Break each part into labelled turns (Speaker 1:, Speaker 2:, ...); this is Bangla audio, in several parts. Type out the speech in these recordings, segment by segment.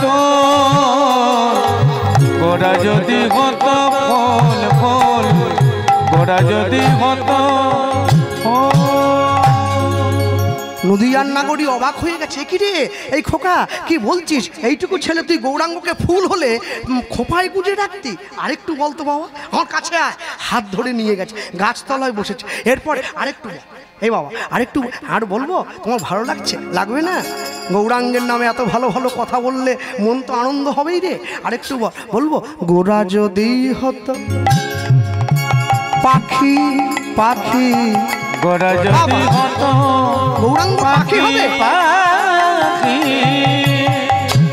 Speaker 1: তো গোড়া যদি হতো ফল ফল গোড়া যদি হতো।
Speaker 2: নদিয়ার নাগরী অবাক হয়ে গেছে, কি রে এই খোকা কি বলছিস? এইটুকু ছেলে তুই গৌরাঙ্গকে ফুল হলে খোপায় গুজে রাখতি? আরেকটু বলতো বাবা, আমার কাছে আয়। হাত ধরে নিয়ে গেছে, গাছতলায় বসেছে। এরপর আরেকটু এই বাবা আরেকটু আর বলবো, তোমার ভালো লাগছে? লাগবে না? গৌরাঙ্গের নামে এত ভালো ভালো কথা বললে মন তো আনন্দ হবেই রে। আরেকটু বলবো, গোরা যদি হতো পাখি পাখি
Speaker 1: গোড়া যদি হতো
Speaker 2: গৌরাঙ্গ পাখি হবে।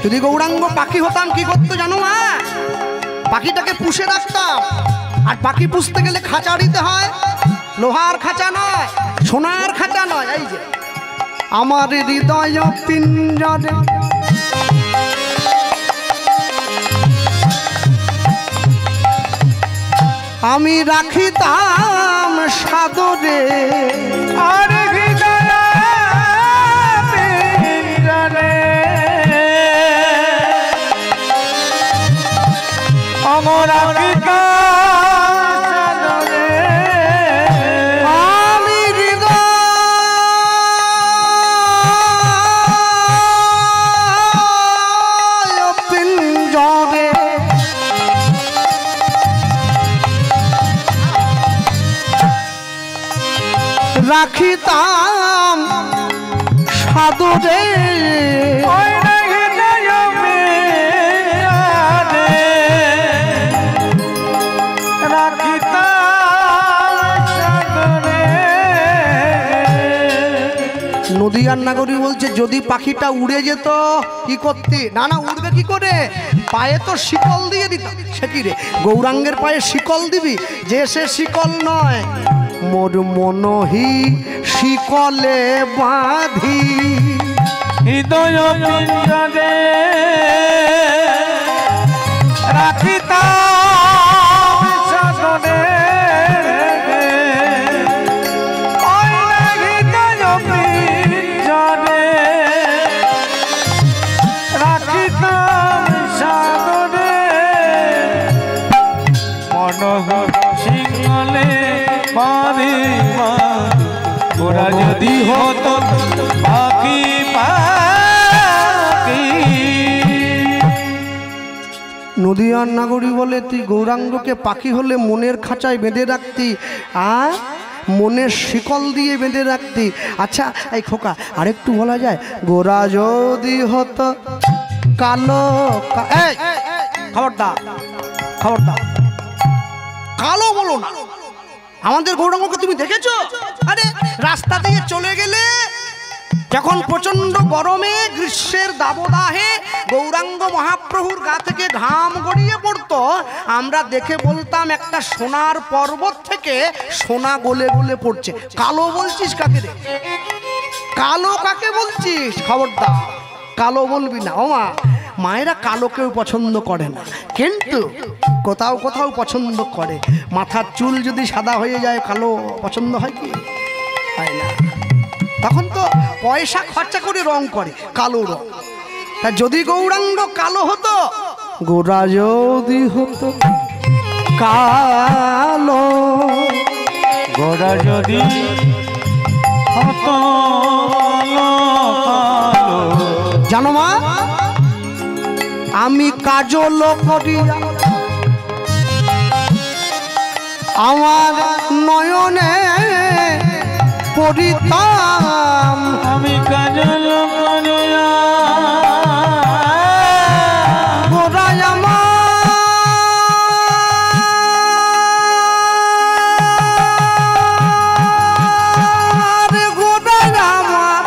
Speaker 2: যদি গৌরাঙ্গ পাখি হতাম কি করতো জানো মা? পাখিটাকে পুষে রাখতাম। আর পাখি পুষতে গেলে খাঁচা দিতে হয়, লোহার খাঁচা নয়, সোনার খাঁচা নয়। এই যে আমার হৃদয় পিঞ্জরে আমি রাখিতাম সাদরে,
Speaker 1: আর হৃদয় পিঞ্জরে আমার
Speaker 2: রাখিতাম সাদরে, নদিয়ার নাগরী বলছে যদি পাখিটা উড়ে যেত কি করতি? না না, উড়বে কি করে? পায়ে তো শিকল দিয়ে দিতাম। সে কি রে, গৌরাঙ্গের পায়ে শিকল দিবি? যে সে শিকল নয়, মোর মনহি শিকলে বাঁধি
Speaker 1: হৃদয় পিঞ্জরে রাখিতাম সাদরে। হৃদয় পিঞ্জরে রাখিতাম সাদরে মন শিকলে বাঁধি। গোরা যদি হতো পাখি পাখি।
Speaker 2: নদিয়ার নাগরী বলে তুই গৌরাঙ্গকে পাখি হলে মনের খাঁচায় বেঁধে রাখতি, আর মনের শিকল দিয়ে বেঁধে রাখতি। আচ্ছা এই খোকা আরেকটু বলা যায়, গোরা যদি হতো কালো, এই খবরদার খবরদার, কালো বলো না। আমাদের গৌরাঙ্গকে তুমি দেখেছো? আরে রাস্তা দিয়ে চলে গেলে যখন প্রচন্ড গরমে গ্রীষ্মের দাবদাহে গৌরাঙ্গ মহাপ্রভুর গা থেকে ঘাম গড়িয়ে পড়তো, আমরা দেখে বলতাম একটা সোনার পর্বত থেকে সোনা গলে গলে পড়ছে। কালো বলছিস কাকে রে? কালো কাকে বলছিস? খবরদার কালো বলবি না। ও মা, মায়েরা কালো কেউ পছন্দ করে না, কিন্তু কোথাও কোথাও পছন্দ করে। মাথার চুল যদি সাদা হয়ে যায় কালো পছন্দ হয় কি? হয় না। তখন তো পয়সা খরচা করে রং করে কালো রং। তা যদি গৌরাঙ্গ কালো হতো, গোরা যদি হতো কালো,
Speaker 1: গোরা যদি হতো
Speaker 2: জানো মা, আমি কাজল করিয়া আমার নয়নে পড়িতাম,
Speaker 1: আমি কাজল করিয়া
Speaker 2: গোরাই আমার, গোরাই আমার,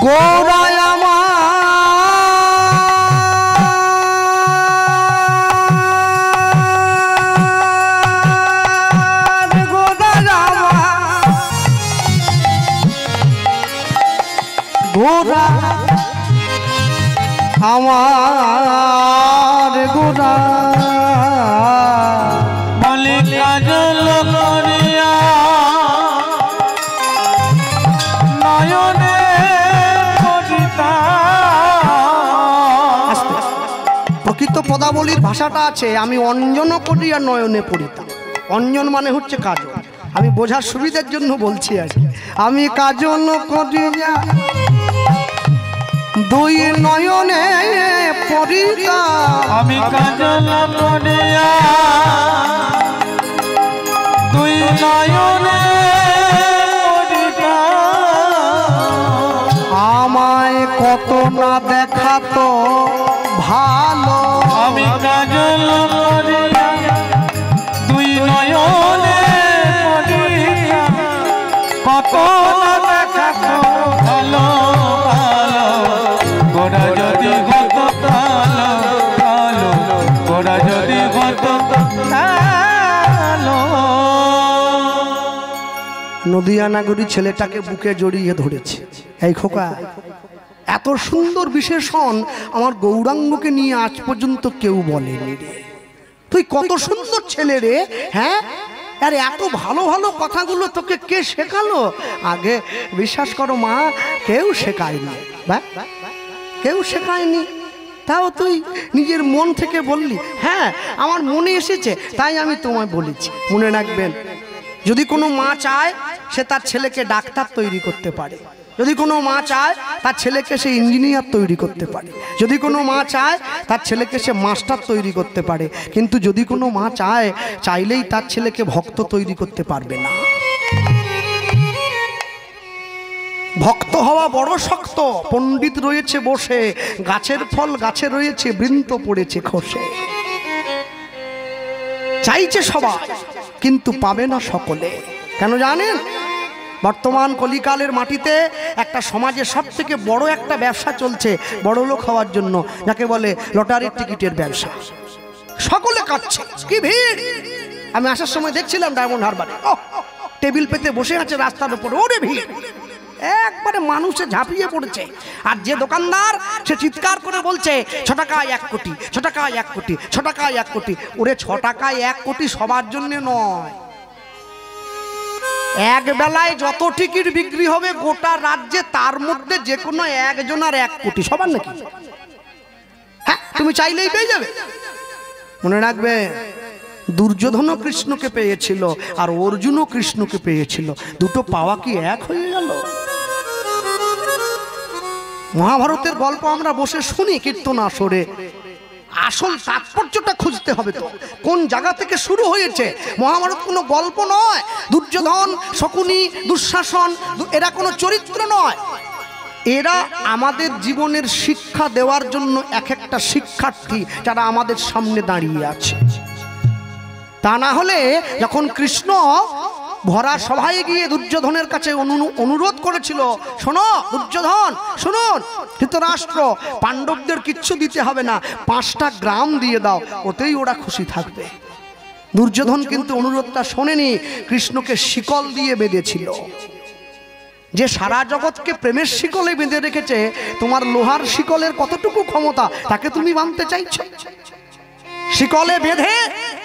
Speaker 2: গোরাই আমার, গোরা আমার, গোরা
Speaker 1: বলে কাজল করিয়া
Speaker 2: পদাবলীর ভাষাটা আছে, আমি অঞ্জন করিয়া নয়নে পড়িতাম। অঞ্জন মানে হচ্ছে কাজল, আমি বোঝার সুবিধার জন্য বলছি আর কি। আমি কাজল করিয়া দুই নয়নে পড়িতাম,
Speaker 1: আমি কাজল করিয়া দুই নয়নে পড়িতাম,
Speaker 2: আমায় কত না দেখাতো ভালো।
Speaker 1: আমি কাজল করিয়া দুই নয়নে পড়িতাম, কত না দেখাতো ভালো ভালো, গোরা যদি হতো ভালো ভালো, গোরা যদি হতো ভালো।
Speaker 2: নদিয়া নাগরী ছেলেটাকে বুকে জড়িয়ে ধরেছে। এই খোকা, এত সুন্দর বিশেষণ আমার গৌরাঙ্গকে নিয়ে আজ পর্যন্ত কেউ বলেনি রে। তুই কত সুন্দর ছেলে রে, হ্যাঁ? আর এত ভালো ভালো কথাগুলো তোকে কে শেখালো? আগে বিশ্বাস করো মা, কেউ শেখায়নি, বা কেউ শেখায়নি। তাও তুই নিজের মন থেকে বললি, হ্যাঁ আমার মনে এসেছে তাই আমি তোমায় বলেছি। মনে রাখবেন, যদি কোনো মা চায় সে তার ছেলেকে ডাক্তার তৈরি করতে পারে, যদি কোনো মা চায় তার ছেলেকে সে ইঞ্জিনিয়ার তৈরি করতে পারে, যদি কোনো মা চায় তার ছেলেকে সে মাস্টার তৈরি করতে পারে, কিন্তু যদি কোনো মা চাইলেই তার ছেলেকে ভক্ত তৈরি করতে পারবে না। ভক্ত হওয়া বড় শক্ত। পণ্ডিত রয়েছে বসে, গাছের ফল গাছে রয়েছে, বৃন্ত পড়েছে খসে। চাইছে সবাই কিন্তু পাবে না সকলে। কেন জানেন? বর্তমান কলিকালের মাটিতে একটা সমাজে সব থেকে বড় একটা ব্যবসা চলছে বড় লোক হওয়ার জন্য, যাকে বলে লটারির টিকিটের ব্যবসা। সকলে কাটছে, কি ভিড়! আমি আসার সময় দেখছিলাম ডায়মন্ড হারবারে, টেবিল পেতে বসে আছে রাস্তার উপরে, ওরে ভিড়! একবারে মানুষে ঝাঁপিয়ে পড়েছে। আর যে দোকানদার সে চিৎকার করে বলছে 6 টাকায় 1 কোটি, 6 টাকায় 1 কোটি, 6 টাকায় 1 কোটি। ওরে 6 টাকায় 1 কোটি সবার জন্য নয়, এক বেলায় যত টিকিট বিক্রি হবে গোটা রাজ্যে তার মধ্যে যে কোনো একজনের 1 কোটি, সবার নাকি? হ্যাঁ, তুমি চাইলেই পেয়ে যাবে। মনে রাখবে, দুর্যোধনও কৃষ্ণকে পেয়েছিল আর অর্জুনও কৃষ্ণকে পেয়েছিল, দুটো পাওয়া কি এক হয়ে গেল? মহাভারতের গল্প আমরা বসে শুনি কীর্তন আসরে, আসল তাৎপর্যটা খুঁজতে হবে। তো কোন জায়গা থেকে শুরু হয়েছে মহাভারত? কোনো গল্প নয়। দুর্যোধন, শকুনি, দুঃশাসন এরা কোনো চরিত্র নয়, এরা আমাদের জীবনের শিক্ষা দেওয়ার জন্য এক একটা শিক্ষার্থী যারা আমাদের সামনে দাঁড়িয়ে আছে। তা না হলে যখন কৃষ্ণ ভরা সভায় গিয়ে দুর্যোধনের কাছে অনুরোধ করেছিল, শোনো দুর্যোধন, শুনুন ধৃতরাষ্ট্র, পাণ্ডবদের কিচ্ছু দিতে হবে না, 5টা গ্রাম দিয়ে দাও, ওতেই ওরা খুশি থাকবে। দুর্যোধন কিন্তু অনুরোধটা শোনেনি, কৃষ্ণকে শিকল দিয়ে বেঁধেছিল। যে সারা জগৎকে প্রেমের শিকলে বেঁধে রেখেছে, তোমার লোহার শিকলের কতটুকু ক্ষমতা তাকে তুমি বাঁধতে চাইছো? শিকলে বেঁধে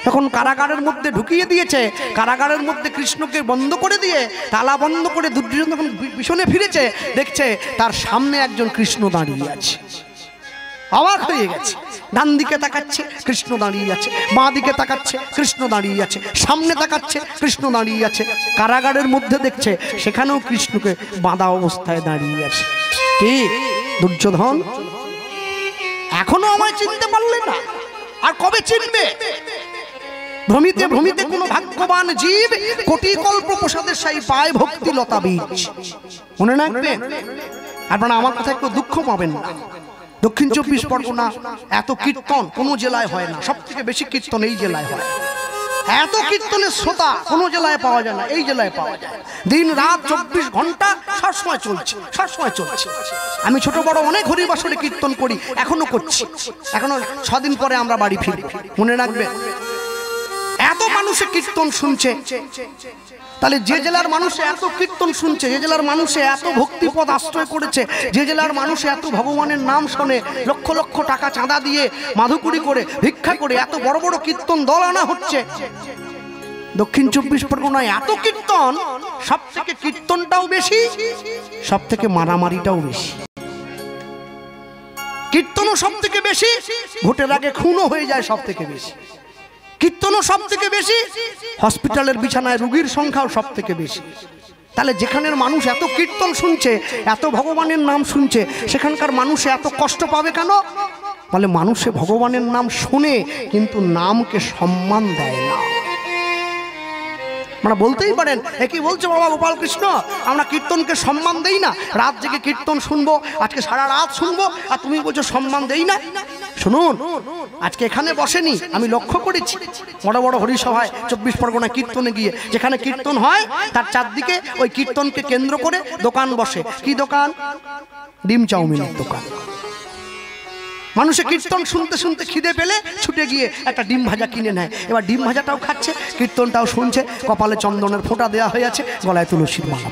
Speaker 2: তখন কারাগারের মধ্যে ঢুকিয়ে দিয়েছে। কারাগারের মধ্যে কৃষ্ণকে বন্ধ করে দিয়ে, তালা বন্ধ করে দুর্যোধন যখন পিছনে ফিরেছে, দেখছে তার সামনে একজন কৃষ্ণ দাঁড়িয়ে আছে। অবাক হয়ে গেছে। ডান দিকে তাকাচ্ছে, কৃষ্ণ দাঁড়িয়ে আছে, বাঁ দিকে তাকাচ্ছে, কৃষ্ণ দাঁড়িয়ে আছে, সামনে তাকাচ্ছে, কৃষ্ণ দাঁড়িয়ে আছে। কারাগারের মধ্যে দেখছে সেখানেও কৃষ্ণকে বাঁধা অবস্থায় দাঁড়িয়ে আছে। কি দুর্যোধন, এখনো আমায় চিনতে পারলে না? আর কবে চিনবে? ভ্রমিতে ভ্রমিতে কোনো ভাগ্যবান জীব কোটি কল্প প্রসাদের সাই পায় ভক্তি লতা বীজ। মনে রাখবেন, আপনারা আমার কথা একটু দুঃখ পাবেন না। দক্ষিণ 24 পরগনা এত কীর্তন কোনো জেলায় হয় না, সব থেকে বেশি কীর্তন এই জেলায় হয়। এত কীর্তনের শ্রোতা কোনো জেলায় পাওয়া যায় না, এই জেলায় পাওয়া যায়। দিন রাত 24 ঘন্টা সবসময় চলছে, সবসময় চলছে। আমি ছোট বড় অনেক হরিবাসরে কীর্তন করি, এখনো করছি, এখনো 6 দিন পরে আমরা বাড়ি ফিরি। মনে রাখবে, এত মানুষে কীর্তন শুনছে, তাহলে যে জেলার মানুষে এত কীর্তন শুনছে, যে জেলার মানুষে এত ভক্তিপদ আশ্রয় করেছে, যে জেলার মানুষে এত ভগবানের নাম শোনে, লক্ষ লক্ষ টাকা চাঁদা দিয়ে মাধুকুরি করে ভিক্ষা করে এত বড় বড় কীর্তন দল আনা হচ্ছে, দক্ষিণ 24 পরগনায় এত কীর্তন, সব থেকে কীর্তনটাও বেশি, সব থেকে মারামারিটাও বেশি। কীর্তনও সব থেকে বেশি, ভোটের আগে খুনও হয়ে যায় সব থেকে বেশি। কীর্তনও সব থেকে বেশি, হসপিটালের বিছানায় রোগীর সংখ্যাও সব থেকে বেশি। তাহলে যেখানের মানুষ এত কীর্তন শুনছে, এত ভগবানের নাম শুনছে, সেখানকার মানুষে এত কষ্ট পাবে কেন? বলে মানুষে ভগবানের নাম শুনে কিন্তু নামকে সম্মান দেয় না। মানে বলতেই পারেন, একই বলছে বাবা গোপাল কৃষ্ণ, আমরা কীর্তনকে সম্মান দেই না, রাত জেগে কীর্তন শুনবো, আজকে সারা রাত শুনবো, আর তুমি বলছো সম্মান দেই না। শুনুন, আজকে এখানে বসেনি, আমি লক্ষ্য করেছি বড় বড় হরিসভায় 24 পরগনা কীর্তনে গিয়ে, যেখানে কীর্তন হয় তার চারদিকে ওই কীর্তনকে কেন্দ্র করে দোকান বসে। কি দোকান? ডিম চাউমিনের দোকান। মানুষে কীর্তন শুনতে শুনতে খিদে পেলে ছুটে গিয়ে একটা ডিম ভাজা কিনে নেয়, এবার ডিম ভাজাটাও খাচ্ছে, কীর্তনটাও শুনছে, কপালে চন্দনের ফোঁটা দেওয়া হয়ে আছে, গলায় তুলসীর মালা।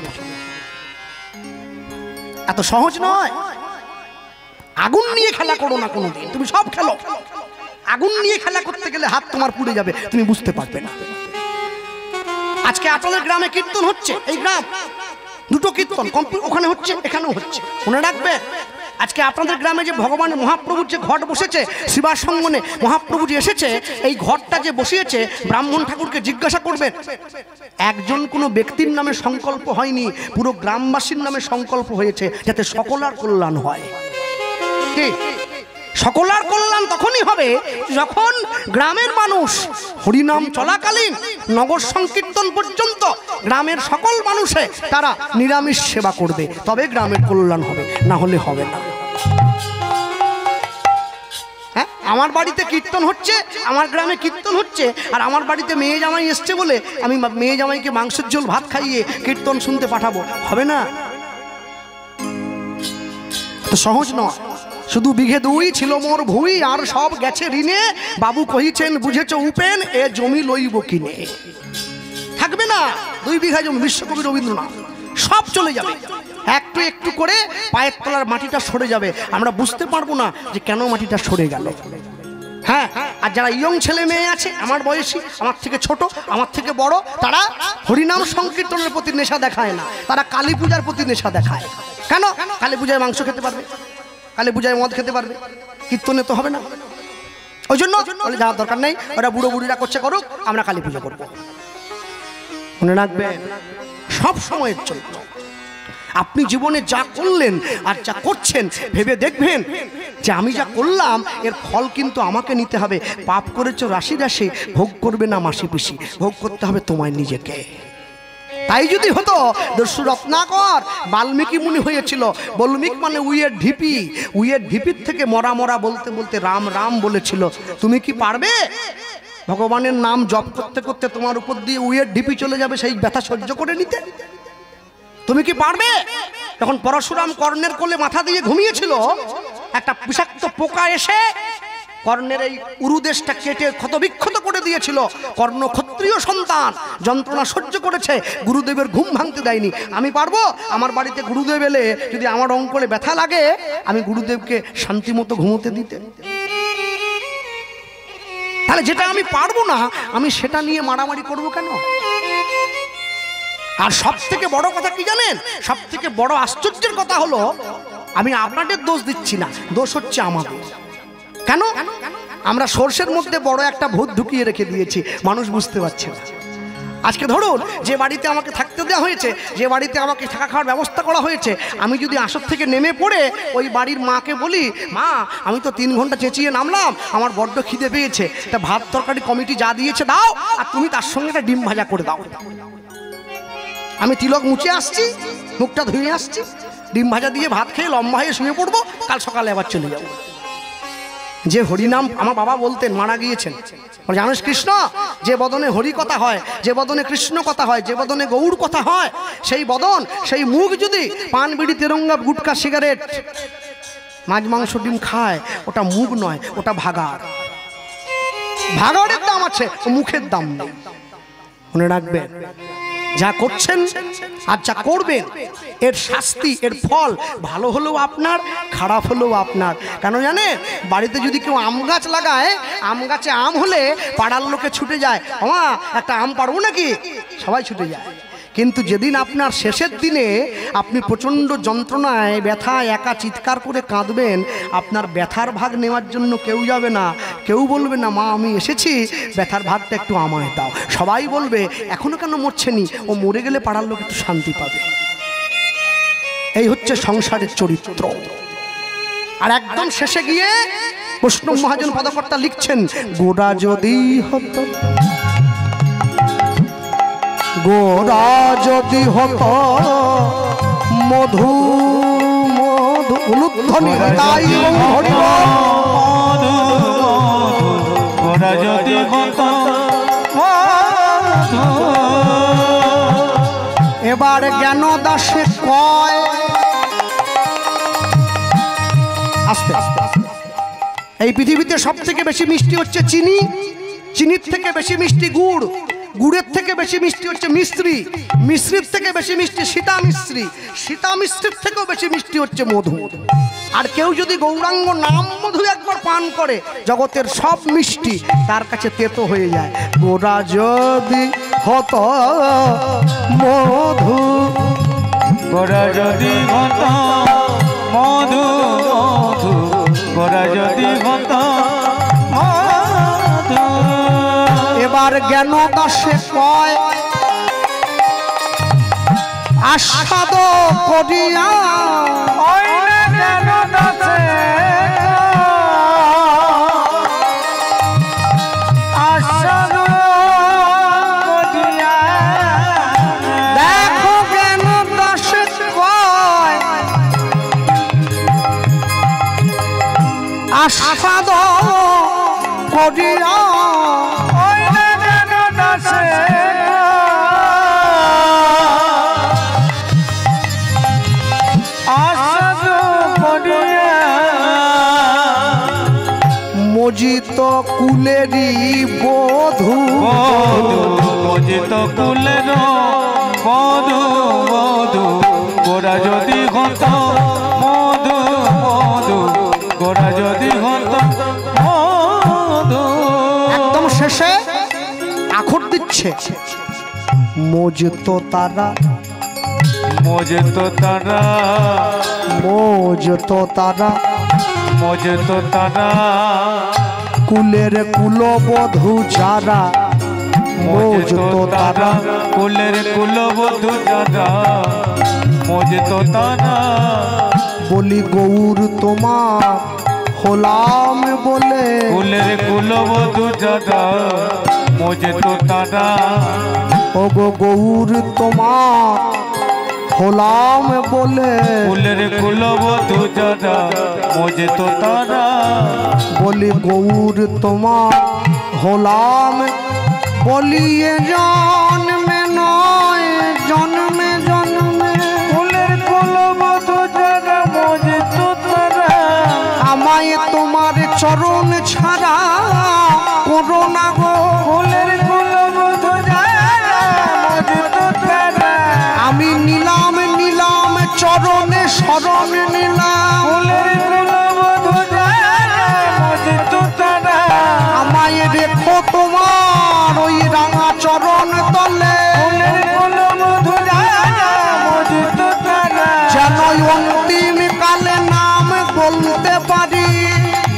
Speaker 2: এত সহজ নয়। আগুন নিয়ে খেলা করো না কোনোদিন, তুমি সব খেলো। আগুন নিয়ে খেলা করতে গেলে হাত তোমার পুড়ে যাবে, তুমি বুঝতে পারবে না। আজকে আপনাদের গ্রামে কীর্তন হচ্ছে, এই গ্রাম দুটো কীর্তন ওখানে হচ্ছে, এখানেও হচ্ছে, মনে রাখবে। আজকে আপনাদের গ্রামে যে ভগবান মহাপ্রভুর যে ঘট বসেছে, শিবাসঙ্গনে মহাপ্রভু যে এসেছে, এই ঘটটা যে বসিয়েছে, ব্রাহ্মণ ঠাকুরকে জিজ্ঞাসা করবেন, একজন কোনো ব্যক্তির নামে সংকল্প হয়নি, পুরো গ্রামবাসীর নামে সংকল্প হয়েছে, যাতে সকলার কল্যাণ হয়। কি? সকলার কল্যাণ তখনই হবে যখন গ্রামের মানুষ হরিনাম চলাকালীন নগর সংকীর্তন পর্যন্ত গ্রামের সকল মানুষে তারা নিরামিষ সেবা করবে, তবে গ্রামের কল্যাণ হবে, না হলে হবে না। হ্যাঁ, আমার বাড়িতে কীর্তন হচ্ছে, আমার গ্রামে কীর্তন হচ্ছে, আর আমার বাড়িতে মেয়ে জামাই এসছে বলে আমি মেয়ে জামাইকে মাংসের ঝোল ভাত খাইয়ে কীর্তন শুনতে পাঠাবো, হবে না। তো সহজ নয়। শুধু বিঘে 2 ছিল মোর ভুই, আর সব গেছে ঋণে, বাবু কহিছেন বুঝেছ উপেন, এ জমি লইব কিনে। থাকবে না 2 বিঘা জমি, বিশ্বকবি রবীন্দ্রনাথ, সব চলে যাবে, একটু একটু করে পায়ের তলার মাটিটা সরে যাবে, আমরা বুঝতে পারবো না যে কেন মাটিটা সরে গেল। হ্যাঁ, আর যারা ইয়ং ছেলে মেয়ে আছে, আমার বয়সী, আমার থেকে ছোট, আমার থেকে বড়, তারা হরিনাম সংকীর্তনের প্রতি নেশা দেখায় না, তারা কালী পূজার প্রতি নেশা দেখায়। কেন? কালী পূজায় মাংস খেতে পারবে, কালী পূজায় মদ খেতে পারবে, কীর্তনে তো হবে না। ওই জন্য যাওয়ার দরকার নেই, ওরা বুড়ো বুড়িরা করছে করুক, আমরা কালী পুজো করবো। মনে রাখবেন, সব সময়ের জন্য আপনি জীবনে যা করলেন আর যা করছেন, ভেবে দেখবেন যে আমি যা করলাম এর ফল কিন্তু আমাকে নিতে হবে। পাপ করেছ রাশি রাশি, ভোগ করবে না মাসি পিসি, ভোগ করতে হবে তোমায় নিজেকে। তাই যদি হতো, দস্যু রত্নাকর বাল্মীকি মুনি হয়েছিল। বাল্মীকি মানে উইয়ের ঢিপি, উইয়ের ঢিপির থেকে মরা মরা বলতে বলতে রাম রাম বলেছিল। তুমি কি পারবে ভগবানের নাম জপ করতে করতে তোমার উপর দিয়ে উইয়ের ঢিপি চলে যাবে, সেই ব্যথা সহ্য করে নিতে? তুমি কি পারবে? যখন পরশুরাম কর্ণের কোলে মাথা দিয়ে ঘুমিয়েছিল, একটা বিষাক্ত পোকা এসে কর্ণের এই উরুদেশটা কেটে ক্ষতবিক্ষত করে দিয়েছিল। কর্ণ ক্ষত্রিয় সন্তান, যন্ত্রণা সহ্য করেছে, গুরুদেবের ঘুম ভাঙতে দেয়নি। আমি পারবো আমার বাড়িতে গুরুদেব এলে যদি আমার অঙ্কলে ব্যথা লাগে, আমি গুরুদেবকে শান্তিমতো ঘুমোতে দিতে? তাহলে যেটা আমি পারবো না, আমি সেটা নিয়ে মারামারি করব কেন? আর সব থেকে বড় কথা কি জানেন? সব থেকে বড় আশ্চর্যের কথা হলো, আমি আপনাদের দোষ দিচ্ছি না, দোষ হচ্ছে আমাদের। কেন? আমরা সর্ষের মধ্যে বড় একটা ভূত ঢুকিয়ে রেখে দিয়েছি, মানুষ বুঝতে পারছে না। আজকে ধরুন, যে বাড়িতে আমাকে থাকতে দেওয়া হয়েছে, যে বাড়িতে আমাকে থাকা খাওয়ার ব্যবস্থা করা হয়েছে, আমি যদি আসর থেকে নেমে পড়ে ওই বাড়ির মাকে বলি, মা আমি তো 3 ঘন্টা চেঁচিয়ে নামলাম, আমার বড্ড খিদে পেয়েছে, তা ভাত তরকারি কমিটি যা দিয়েছে দাও, আর তুমি তার সঙ্গে একটা ডিম ভাজা করে দাও। আমি তিলক মুছে আসছি, মুখটা ধুয়ে আসছি, ডিম ভাজা দিয়ে ভাত খেয়ে লম্বা হয়ে শুয়ে পড়বো, কাল সকালে আবার চলে যাবো। যে হরিনাম আমার বাবা বলতেন, মারা গিয়েছেন, জানিস কৃষ্ণ, যে বদনে হরি কথা হয়, যে বদনে কৃষ্ণ কথা হয়, যে বদনে গৌর কথা হয়, সেই বদন, সেই মুখ যদি পান বিড়ি তেরঙ্গা গুটকা সিগারেট মাছ মাংস ডিম খায়, ওটা মুখ নয়, ওটা ভাগাড়। ভাগাড়ের দাম আছে, মুখের দাম নেই। মনে রাখবেন, যা করছেন আর যা করবেন, এর শাস্তি, এর ফল ভালো হলেও আপনার, খারাপ হলেও আপনার। কেন জানেন? বাড়িতে যদি কেউ আম গাছ লাগায়, আম গাছে আম হলে পাড়ার লোকে ছুটে যায়, আমা একটা আম পারবো নাকি, সবাই ছুটে যায়। কিন্তু যেদিন আপনার শেষের দিনে আপনি প্রচণ্ড যন্ত্রণায় ব্যথায় একা চিৎকার করে কাঁদবেন, আপনার ব্যথার ভাগ নেওয়ার জন্য কেউ যাবে না, কেউ বলবে না মা আমি এসেছি, ব্যথার ভাগটা একটু আমায় দাও। সবাই বলবে এখনো কেন মরছেনি, ও মরে গেলে পাড়ার লোক একটু শান্তি পাবে। এই হচ্ছে সংসারের চরিত্র। আর একদম শেষে গিয়ে বৈষ্ণব মহাজন পদকর্তা লিখছেন, গোরা যদি হতো, গোরা যদি হতো মধু মধু অনুধ্বনি তাই
Speaker 1: গোরা যদি হতো
Speaker 2: এবার জ্ঞান দাসে কয়, আস্তে এই পৃথিবীতে সব থেকে বেশি মিষ্টি হচ্ছে চিনি, চিনির থেকে বেশি মিষ্টি গুড়, গুড়ের থেকে বেশি মিষ্টি হচ্ছে মিশ্রি, মিশ্রির থেকে বেশি মিষ্টি সীতা মিশ্রি, সীতা মিশ্রির থেকেও বেশি মিষ্টি হচ্ছে মধু। আর কেউ যদি গৌরাঙ্গ নাম মধু একবার পান করে, জগতের সব মিষ্টি তার কাছে তেতো হয়ে যায়। গোরা যদি হতো মধু,
Speaker 1: গোরা যদি হতো মধু মধু, গোরা যদি হতো মধু।
Speaker 2: এবার জ্ঞান দাসে কয় আস্বাদ করিয়া, দেখো জ্ঞান দাসে কয় আস্বাদ করিয়া, মজিত কুলেরি বধূ,
Speaker 1: মজিত কুলের বধূ বধূ, গোরা যদি হতো মধু মধু, গোরা যদি হতো মধু।
Speaker 2: একদম শেষে আখর দিচ্ছে মজিত তারা,
Speaker 1: মজিত তারা,
Speaker 2: মজিত তারা,
Speaker 1: মজিত তারা,
Speaker 2: কুলের কুলবধূ যারা, মজিত তারা,
Speaker 1: কুলের কুলবধূ যারা, মজিত তারা।
Speaker 2: বলি গৌর তোমার হলাম বলে,
Speaker 1: কুলের কুলবধূ যারা, মজিত তারা।
Speaker 2: ও গো গৌর তোমার হলাম বলে,
Speaker 1: কুলের কুলবধূ যারা, মজিত তারা।
Speaker 2: বলি গৌর তোমার হলাম বলিয়ে জন্মে নয় জন্মে জন্মে,
Speaker 1: কুলের কুলবধূ যারা, মজিত তারা।
Speaker 2: আমায় তোমার চরণ ছাড়া করো না গো,
Speaker 1: কুলের কুলবধূ যারা, মজিত তারা।
Speaker 2: আমি নিলাম নিলাম চরণে শরণ নিলাম,
Speaker 1: কুলের কুলবধূ যারা, মজিত তারা।
Speaker 2: আমায় রেখো তোমার ওই রাঙা চরণ তলে,
Speaker 1: কুলের কুলবধূ যারা, মজিত তারা।
Speaker 2: যেন অন্তিম কালে নাম বলতে পারি,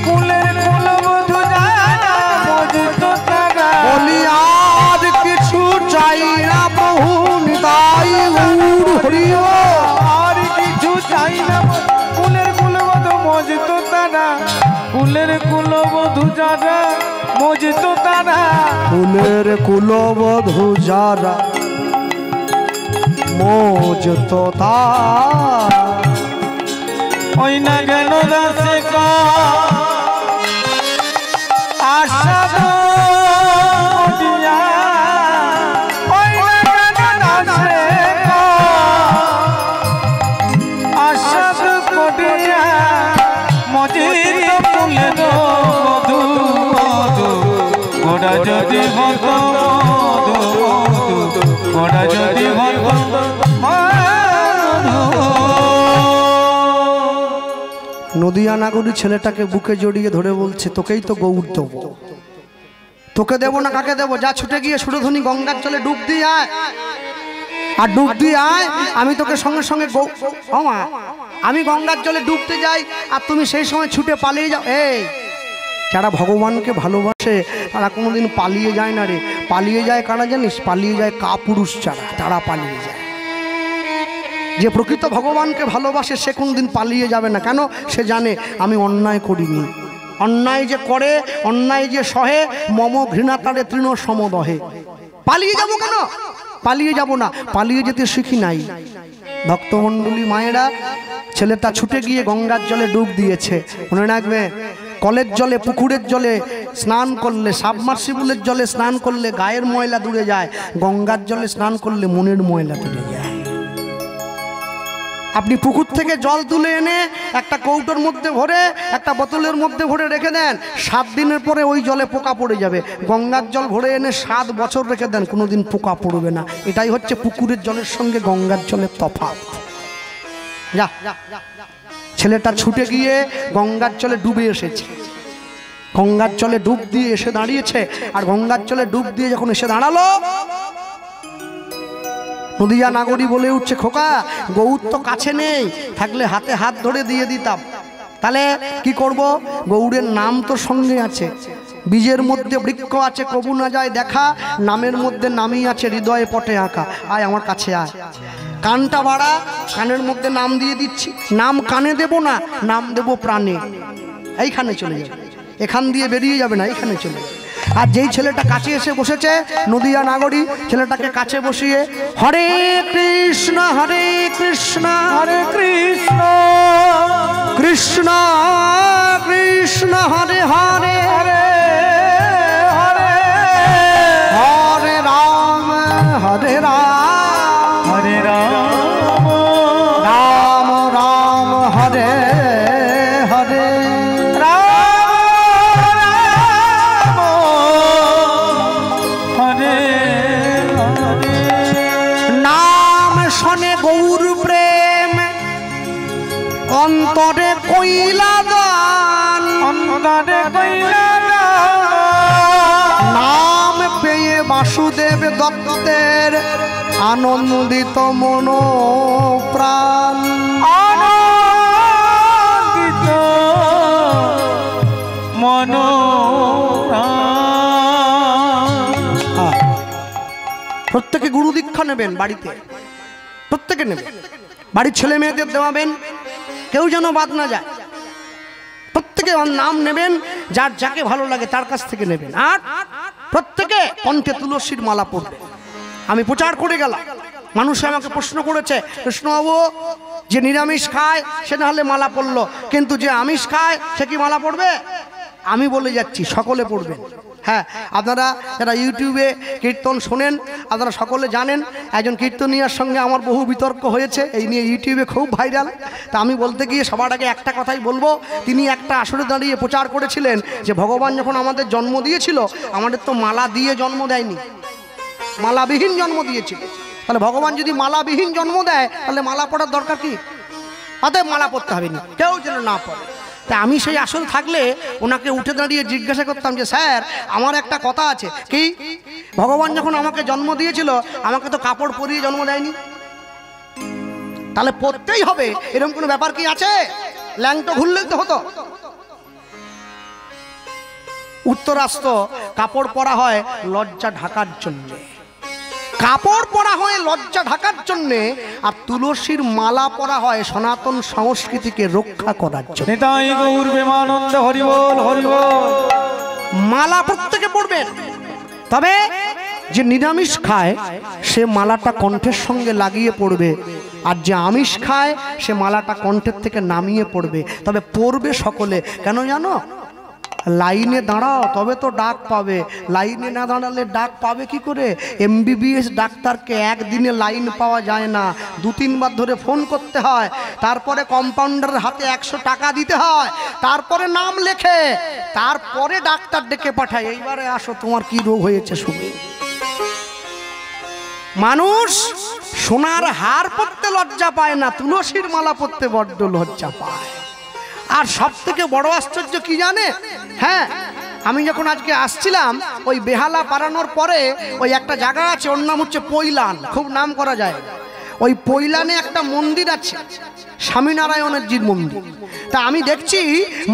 Speaker 1: কুলের কুলবধূ যারা, মজিত তারা।
Speaker 2: বলি আর কিছু চাই না বহু নিতাই গৌর হরিও,
Speaker 1: আর কিছু চাই না, কুলের কুলবধূ মজিত তারা। কুলের কুলবধূ যারা, মজিত তারা।
Speaker 2: ফুলের কুলবধূ যারা মজিত তারা।
Speaker 1: ওই না গেল দাসে আশা দিয়া, ওই না গেল দাসে আশা করিয়া, মজিত ফুলের মধু মধু, গোরা যদি হতো মধু মধু, গোরা যদি হতো
Speaker 2: নদিয়া নাগরী ছেলেটাকে বুকে জড়িয়ে ধরে বলছে তোকেই তো গৌর দেবো, তোকে দেবো না কাকে দেবো, যা ছুটে গিয়ে সুরধ্বনি গঙ্গার জলে ডুব দিয়ে আয়। আর ডুব দিয়ে আয়, আমি তোকে সঙ্গে সঙ্গে মা আমি গঙ্গার জলে ডুবতে যাই আর তুমি সেই সময় ছুটে পালিয়ে যাও। এই যারা ভগবানকে ভালোবাসে তারা কোনোদিন পালিয়ে যায় না রে। পালিয়ে যায় কারা জানিস? পালিয়ে যায় কাপুরুষ যারা, তারা পালিয়ে যায়। যে প্রকৃত ভগবানকে ভালোবাসে সে কোনোদিন পালিয়ে যাবে না। কেন? সে জানে আমি অন্যায় করিনি। অন্যায় যে করে, অন্যায় যে সহে, মম ঘৃণা তারে তৃণ সমদহে। পালিয়ে যাব কেন? পালিয়ে যাব না, পালিয়ে যেতে শিখি নাই। ভক্তমণ্ডলী মায়েরা, ছেলেটা ছুটে গিয়ে গঙ্গার জলে ডুব দিয়েছে। মনে রাখবে, কলের জলে, পুকুরের জলে স্নান করলে, সাবমার্সিবলের জলে স্নান করলে গায়ের ময়লা দূরে যায়, গঙ্গার জলে স্নান করলে মনের ময়লা দূরে যায়। আপনি পুকুর থেকে জল তুলে এনে একটা কৌটোর মধ্যে ভরে, একটা বোতলের মধ্যে ভরে রেখে দেন, 7 দিনের পরে ওই জলে পোকা পড়ে যাবে। গঙ্গার জল ভরে এনে 7 বছর রেখে দেন, কোনোদিন পোকা পড়বে না। এটাই হচ্ছে পুকুরের জলের সঙ্গে গঙ্গার জলের তফাৎ। যা, ছেলেটা ছুটে গিয়ে গঙ্গার জলে ডুবে এসেছে। গঙ্গার জলে ডুব দিয়ে এসে দাঁড়িয়েছে। আর গঙ্গার জলে ডুব দিয়ে যখন এসে দাঁড়ালো, নদিয়া নাগরী বলে উঠছে, খোকা গৌর তো কাছে নেই, থাকলে হাতে হাত ধরে দিয়ে দিতাম। তাহলে কি করব? গৌরের নাম তো সঙ্গে আছে, বীজের মধ্যে বৃক্ষ আছে কবু না যায় দেখা, নামের মধ্যে নামই আছে হৃদয়ে পটে আঁকা। আয় আমার কাছে আয়। কানটা বাড়া, কানের মধ্যে নাম দিয়ে দিচ্ছি। নাম কানে দেব না, নাম দেব প্রাণে। এইখানে চলে যাবে, এখান দিয়ে বেরিয়ে যাবে না, এইখানে চলে যাবে। আর যেই ছেলেটা কাছে এসে বসেছে, নদিয়া নাগরী ছেলেটাকে কাছে বসিয়ে হরে কৃষ্ণ হরে কৃষ্ণ
Speaker 1: হরে কৃষ্ণ
Speaker 2: কৃষ্ণ কৃষ্ণ হরে হরে
Speaker 1: হরে হরে
Speaker 2: হরে রাম হরে রাম
Speaker 1: হরে রাম
Speaker 2: রাম রাম হরে হরে
Speaker 1: হরে হরে।
Speaker 2: নাম শোনে গৌর প্রেম অন্তরে কইলা দান,
Speaker 1: অন্তরে কইলা
Speaker 2: নাম পেয়ে বাসুদেব দত্তের আনন্দিত মন প্রাণ।
Speaker 1: আনন্দিত মন প্রাণ।
Speaker 2: প্রত্যেকে গুরু দীক্ষা নেবেন, বাড়িতে প্রত্যেকে নেবেন, বাড়ির ছেলে মেয়েদের দেওয়াবেন, কেউ যেন বাদ না যায়। প্রত্যেকে নাম নেবেন, যার যাকে ভালো লাগে তার কাছ থেকে নেবেন। আর প্রত্যেকে কণ্ঠে তুলসীর মালা পড়বে। আমি প্রচার করে গেলাম, মানুষে আমাকে প্রশ্ন করেছে, কৃষ্ণবাবু যে নিরামিষ খায় সে না হলে মালা পড়লো, কিন্তু যে আমিষ খায় সে কি মালা পড়বে? আমি বলে যাচ্ছি সকলে পড়বেন। হ্যাঁ, আপনারা যারা ইউটিউবে কীর্তন শোনেন আপনারা সকলে জানেন, একজন কীর্তনিয়ার সঙ্গে আমার বহু বিতর্ক হয়েছে, এই নিয়ে ইউটিউবে খুব ভাইরাল। তা আমি বলতে গিয়ে সবার আগে একটা কথাই বলবো, তিনি একটা আসরে দাঁড়িয়ে প্রচার করেছিলেন যে ভগবান যখন আমাদের জন্ম দিয়েছিল, আমাদের তো মালা দিয়ে জন্ম দেয়নি, মালাবিহীন জন্ম দিয়েছিল। তাহলে ভগবান যদি মালাবিহীন জন্ম দেয় তাহলে মালা পড়ার দরকার কি? অতএব মালা পড়তে হবে না, কেউ যেন না পড়ে। তা আমি সেই আসল থাকলে ওনাকে উঠে দাঁড়িয়ে জিজ্ঞাসা করতাম যে স্যার আমার একটা কথা আছে, কি? ভগবান যখন আমাকে জন্ম দিয়েছিল আমাকে তো কাপড় পরিয়ে জন্ম দেয়নি, তাহলে পড়তেই হবে এরকম কোনো ব্যাপার কি আছে? ল্যাংটো ঘুরলেই তো হতো। উত্তর আসত কাপড় পরা হয় লজ্জা ঢাকার জন্য, কাপড় পরা হয় লজ্জা ঢাকার জন্যে, আর তুলসীর মালা পরা হয় সনাতন সংস্কৃতিকে রক্ষা করার জন্য।
Speaker 1: নিতাই গৌর প্রেমানন্দ হরি বল হরি বল।
Speaker 2: মালা প্রত্যেকে পড়বেন, তবে যে নিরামিষ খায় সে মালাটা কণ্ঠের সঙ্গে লাগিয়ে পড়বে, আর যে আমিষ খায় সে মালাটা কণ্ঠের থেকে নামিয়ে পড়বে। তবে পড়বে সকলে, কেন জানো? লাইনে দাঁড়াও তবে তো ডাক পাবে, লাইনে না দাঁড়ালে ডাক পাবে কি করে? এমবিবিএস ডাক্তারকে একদিনে লাইন পাওয়া যায় না, 2-3 বার ধরে ফোন করতে হয়, তারপরে কম্পাউন্ডারের হাতে 100 টাকা দিতে হয়, তারপরে নাম লেখে, তারপরে ডাক্তার ডেকে পাঠায়, এইবারে আসো তোমার কি রোগ হয়েছে শুনে। মানুষ সোনার হার পরতে লজ্জা পায় না, তুলসীর মালা পরতে বড্ড লজ্জা পায়। আর সব থেকে বড় আশ্চর্য কি জানে? হ্যাঁ, আমি যখন আজকে আসছিলাম ওই বেহালা পারানোর পরে ওই একটা জায়গা আছে, ওর নাম হচ্ছে পৈলান, খুব নাম করা যায়। ওই পৈলানে একটা মন্দির আছে, স্বামীনারায়ণের জির মন্দির। তা আমি দেখছি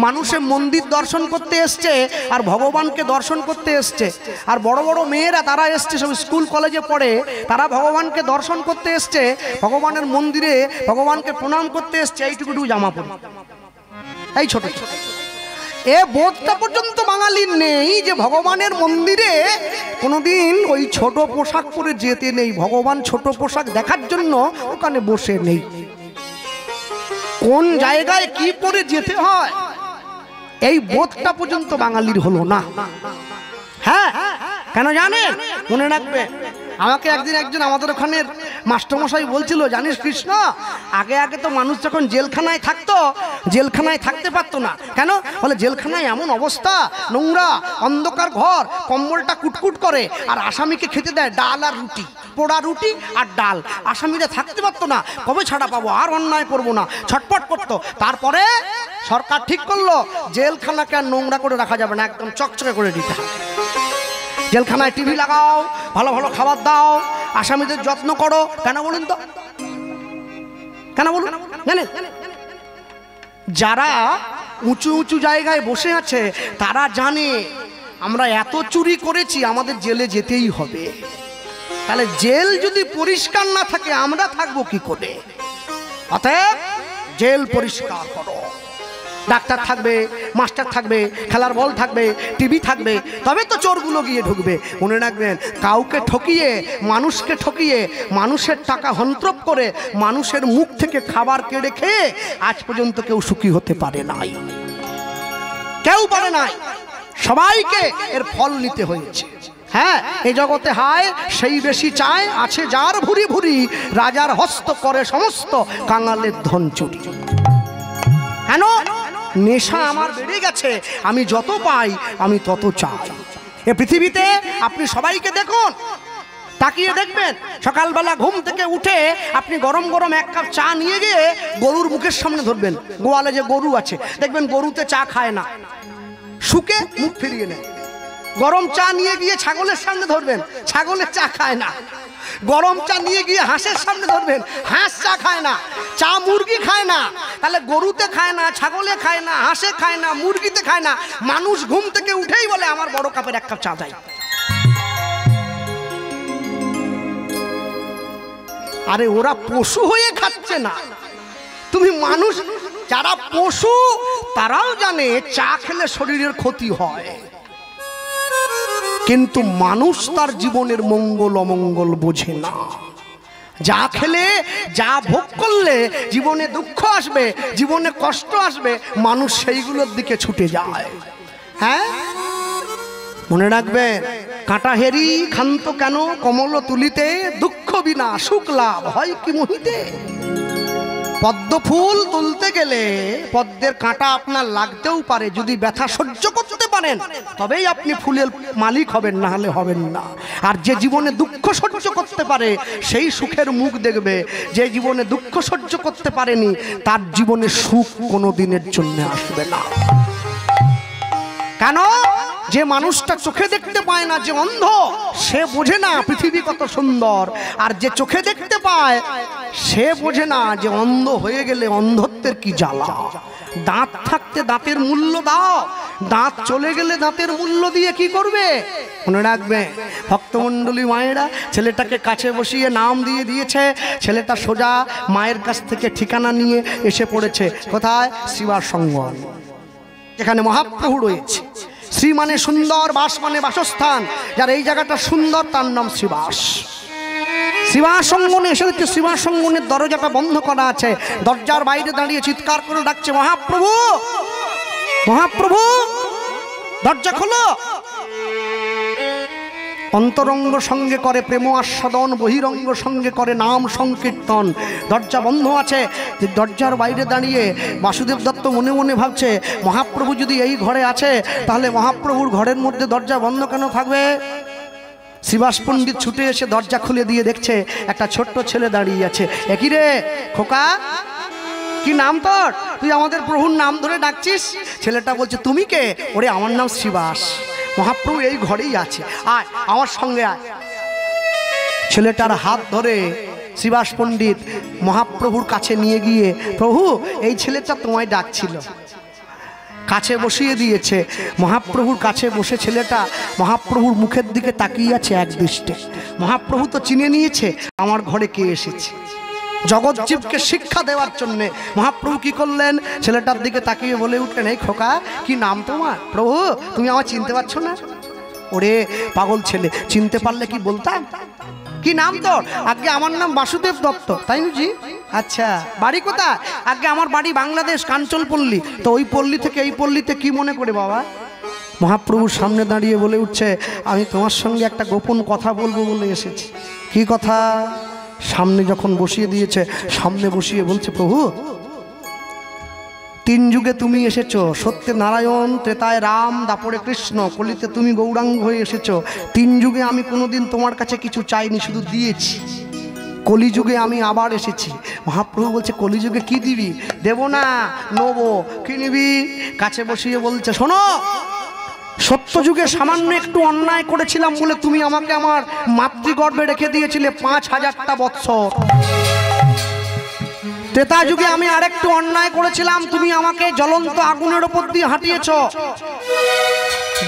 Speaker 2: মানুষের মন্দির দর্শন করতে এসছে আর ভগবানকে দর্শন করতে এসছে। আর বড় বড় মেয়েরা তারা এসছে, সব স্কুল কলেজে পড়ে, তারা ভগবানকে দর্শন করতে এসছে, ভগবানের মন্দিরে ভগবানকে প্রণাম করতে এসছে এইটুকু জামা পরে, এই ছোট ছোট। এ বোধটা পর্যন্ত বাঙালির নেই যে ভগবানের মন্দিরে কোনোদিন ওই ছোট পোশাক পরে যেতে নেই, ভগবান ছোট পোশাক দেখার জন্য ওখানে বসে নেই। কোন জায়গায় কি পরে যেতে হয় এই বোধটা পর্যন্ত বাঙালির হলো না। হ্যাঁ, কেন জানেন? মনে রাখবে, আমাকে একদিন একজন আমাদের ওখানের মাস্টারমশাই বলছিল, জানিস কৃষ্ণ, আগে আগে তো মানুষ যখন জেলখানায় থাকতো, জেলখানায় থাকতে পারতো না। কেন? বলে জেলখানায় এমন অবস্থা, নোংরা, অন্ধকার ঘর, কম্বলটা কুটকুট করে, আর আসামিকে খেতে দেয় ডাল আর রুটি, পোড়া রুটি আর ডাল। আসামিরা থাকতে পারতো না, কবে ছাড়া পাবো, আর অন্যায় করবো না, ছটপট করতো। তারপরে সরকার ঠিক করলো জেলখানাকে আর নোংরা করে রাখা যাবে না, একদম চকচকে করে দিতে হবে। জেলখানায় টিভি লাগাও, ভালো ভালো খাবার দাও, আসামিদের যত্ন করো। কেন বলুন তো? কেন বলুন? জানেন, যারা উঁচু উঁচু জায়গায় বসে আছে তারা জানে আমরা এত চুরি করেছি, আমাদের জেলে যেতেই হবে। তাহলে জেল যদি পরিষ্কার না থাকে আমরা থাকবো কি করে? অতএব জেল পরিষ্কার করো। ডাক্তার থাকবে, মাস্টার থাকবে, খেলার বল থাকবে, টিভি থাকবে, তবে তো চোরগুলো গিয়ে ঢুকবে। মনে রাখবেন, কাউকে ঠকিয়ে, মানুষকে ঠকিয়ে, মানুষের টাকা হন্ত্রপ করে, মানুষের মুখ থেকে খাবার কেড়ে খেয়ে আজ পর্যন্ত কেউ সুখী হতে পারে নাই, কেউ পারে নাই। সবাইকে এর ফল নিতে হয়েছে। হ্যাঁ, এই জগতে হায় সেই বেশি চায়, আছে যার ভুরি ভুরি, রাজার হস্ত করে সমস্ত কাঙালের ধন চুরি। কেন? নেশা আমার বেড়ে গেছে, আমি যত পাই আমি তত চাই। এ পৃথিবীতে আপনি সবাইকে দেখুন, তাকিয়ে দেখবেন, সকালবেলা ঘুম থেকে উঠে আপনি গরম গরম এক কাপ চা নিয়ে গিয়ে গরুর মুখের সামনে ধরবেন। গোয়ালে যে গরু আছে দেখবেন গরুতে চা খায় না, শুকে মুখ ফিরিয়ে নেয়। গরম চা নিয়ে গিয়ে ছাগলের সামনে ধরবেন, ছাগলের চা খায় না। গরম চা নিয়ে গিয়ে হাঁসের সামনে ধরবেন, হাঁস চা খায় না। চা মুরগি খায় না, তাহলে গরুতে খায় না, ছাগলে খায় না, হাঁসে খায় না, মুরগিতে খায় না। মানুষ ঘুম থেকে উঠেই বলে আমার বড় কাপের এক কাপ চা চাই। আরে ওরা পশু হয়ে খাচ্ছে না, তুমি মানুষ। যারা পশু তারাও জানে চা খেলে শরীরের ক্ষতি হয়, কিন্তু মানুষ তার জীবনের মঙ্গল অমঙ্গল বোঝে না। যা খেলে, যা ভোগ করলে জীবনে দুঃখ আসবে, জীবনে কষ্ট আসবে, মানুষ সেইগুলোর দিকে ছুটে যায়। হ্যাঁ, মনে রাখবেন, কাঁটা হেরি ক্ষান্ত কেন কমল তুলিতে, দুঃখ বিনা সুখ লাভ হয় কি মোহিতে। পদ্ম ফুল তুলতে গেলে পদ্মের কাঁটা আপনার লাগতেও পারে, যদি ব্যথা সহ্য করতে পারেন তবেই আপনি ফুলের মালিক হবেন, না হলে হবেন না। আর যে জীবনে দুঃখ সহ্য করতে পারে সেই সুখের মুখ দেখবে, যে জীবনে দুঃখ সহ্য করতে পারেনি তার জীবনে সুখ কোনো দিনের জন্য আসবে না। কেন? যে মানুষটা চোখে দেখতে পায় না, যে অন্ধ, সে বোঝে না পৃথিবী কত সুন্দর। আর যে চোখে দেখতে পায় সে বোঝে না যে অন্ধ হয়ে গেলে অন্ধত্বের কি জ্বালা। দাঁত থাকতে দাঁতের মূল্য দাও, দাঁত চলে গেলে দাঁতের মূল্য দিয়ে কি করবে? মনে রাখবে, ভক্তমণ্ডলী মায়েরা ছেলেটাকে কাছে বসিয়ে নাম দিয়ে দিয়েছে। ছেলেটা সোজা মায়ের কাছ থেকে ঠিকানা নিয়ে এসে পড়েছে কোথায়? শিবার সঙ্গ, এখানে মহাপ্রভু রয়েছে। শ্রী মানে সুন্দর, বাস মানে বাসস্থান। যার এই জায়গাটা সুন্দর তার নাম শ্রীবাস। শিবাসঙ্গনে এসে দেখছে শিবাসঙ্গনের দরজাটা বন্ধ করা আছে। দরজার বাইরে দাঁড়িয়ে চিৎকার করে ডাকছে, মহাপ্রভু, মহাপ্রভু, দরজা খোলো। অন্তরঙ্গ সঙ্গে করে প্রেম আস্বাদন, বহিরঙ্গ সঙ্গে করে নাম সংকীর্তন। দরজা বন্ধ আছে। দরজার বাইরে দাঁড়িয়ে বাসুদেব দত্ত মনে মনে ভাবছে, মহাপ্রভু যদি এই ঘরে আছে তাহলে মহাপ্রভুর ঘরের মধ্যে দরজা বন্ধ কেন থাকবে? শ্রীবাস পণ্ডিত ছুটে এসে দরজা খুলে দিয়ে দেখছে একটা ছোট্ট ছেলে দাঁড়িয়ে আছে। একই রে খোকা, কি নাম তোর? তুই আমাদের প্রভুর নাম ধরে ডাকছিস? ছেলেটা বলছে তুমি কে? ওরে আমার নাম শ্রীবাস, মহাপ্রভু এই ঘরেই আছে, আয় আমার সঙ্গে আয়। ছেলেটার হাত ধরে শ্রীবাস পণ্ডিত মহাপ্রভুর কাছে নিয়ে গিয়ে, প্রভু এই ছেলেটা তোমায় ডাকছিল, কাছে বসিয়ে দিয়েছে। মহাপ্রভুর কাছে বসে ছেলেটা মহাপ্রভুর মুখের দিকে তাকিয়ে আছে এক দৃষ্টে। মহাপ্রভু তো চিনে নিয়েছে আমার ঘরে কে এসেছে। জগৎজীবকে শিক্ষা দেওয়ার জন্যে মহাপ্রভু কি করলেন, ছেলেটার দিকে তাকিয়ে বলে উঠলেন, এই খোকা কি নাম তোমার? প্রভু তুমি আমার চিনতে পারছো না? ওরে পাগল ছেলে, চিনতে পারলে কি বলতাম। কি নাম তোর? আগে আমার নাম বাসুদেব দত্ত। তাই বুঝি? আচ্ছা বাড়ি কোথায়? আগে আমার বাড়ি বাংলাদেশ, কাঞ্চনপল্লী। তো ওই পল্লী থেকে এই পল্লীতে কি মনে করে বাবা? মহাপ্রভুর সামনে দাঁড়িয়ে বলে উঠছে, আমি তোমার সঙ্গে একটা গোপন কথা বলবো বলে এসেছি। কি কথা? সামনে যখন বসিয়ে দিয়েছে, সামনে বসিয়ে বলছে, প্রভু তিন যুগে তুমি এসেছো, সত্যে নারায়ণ, ত্রেতায় রাম, দাপরে কৃষ্ণ, কলিতে তুমি গৌরাঙ্গ হয়ে এসেছো। তিন যুগে আমি কোনোদিন তোমার কাছে কিছু চাইনি, শুধু দিয়েছি। কলিযুগে আমি আবার এসেছি। মহাপ্রভু বলছে, কলিযুগে কি দিবি? দেব না, নেবো। কি নিবি? কাছে বসিয়ে বলছে, শোনো, সত্য যুগে সামান্য একটু অন্যায় করেছিলাম বলে তুমি আমাকে আমার মাতৃগর্ভে রেখে দিয়েছিলে 5000টা বৎসর। ত্রেতা যুগে আমি আরেকটু অন্যায় করেছিলাম, তুমি আমাকে জ্বলন্ত আগুনের ওপর দিয়ে হাঁটিয়েছ।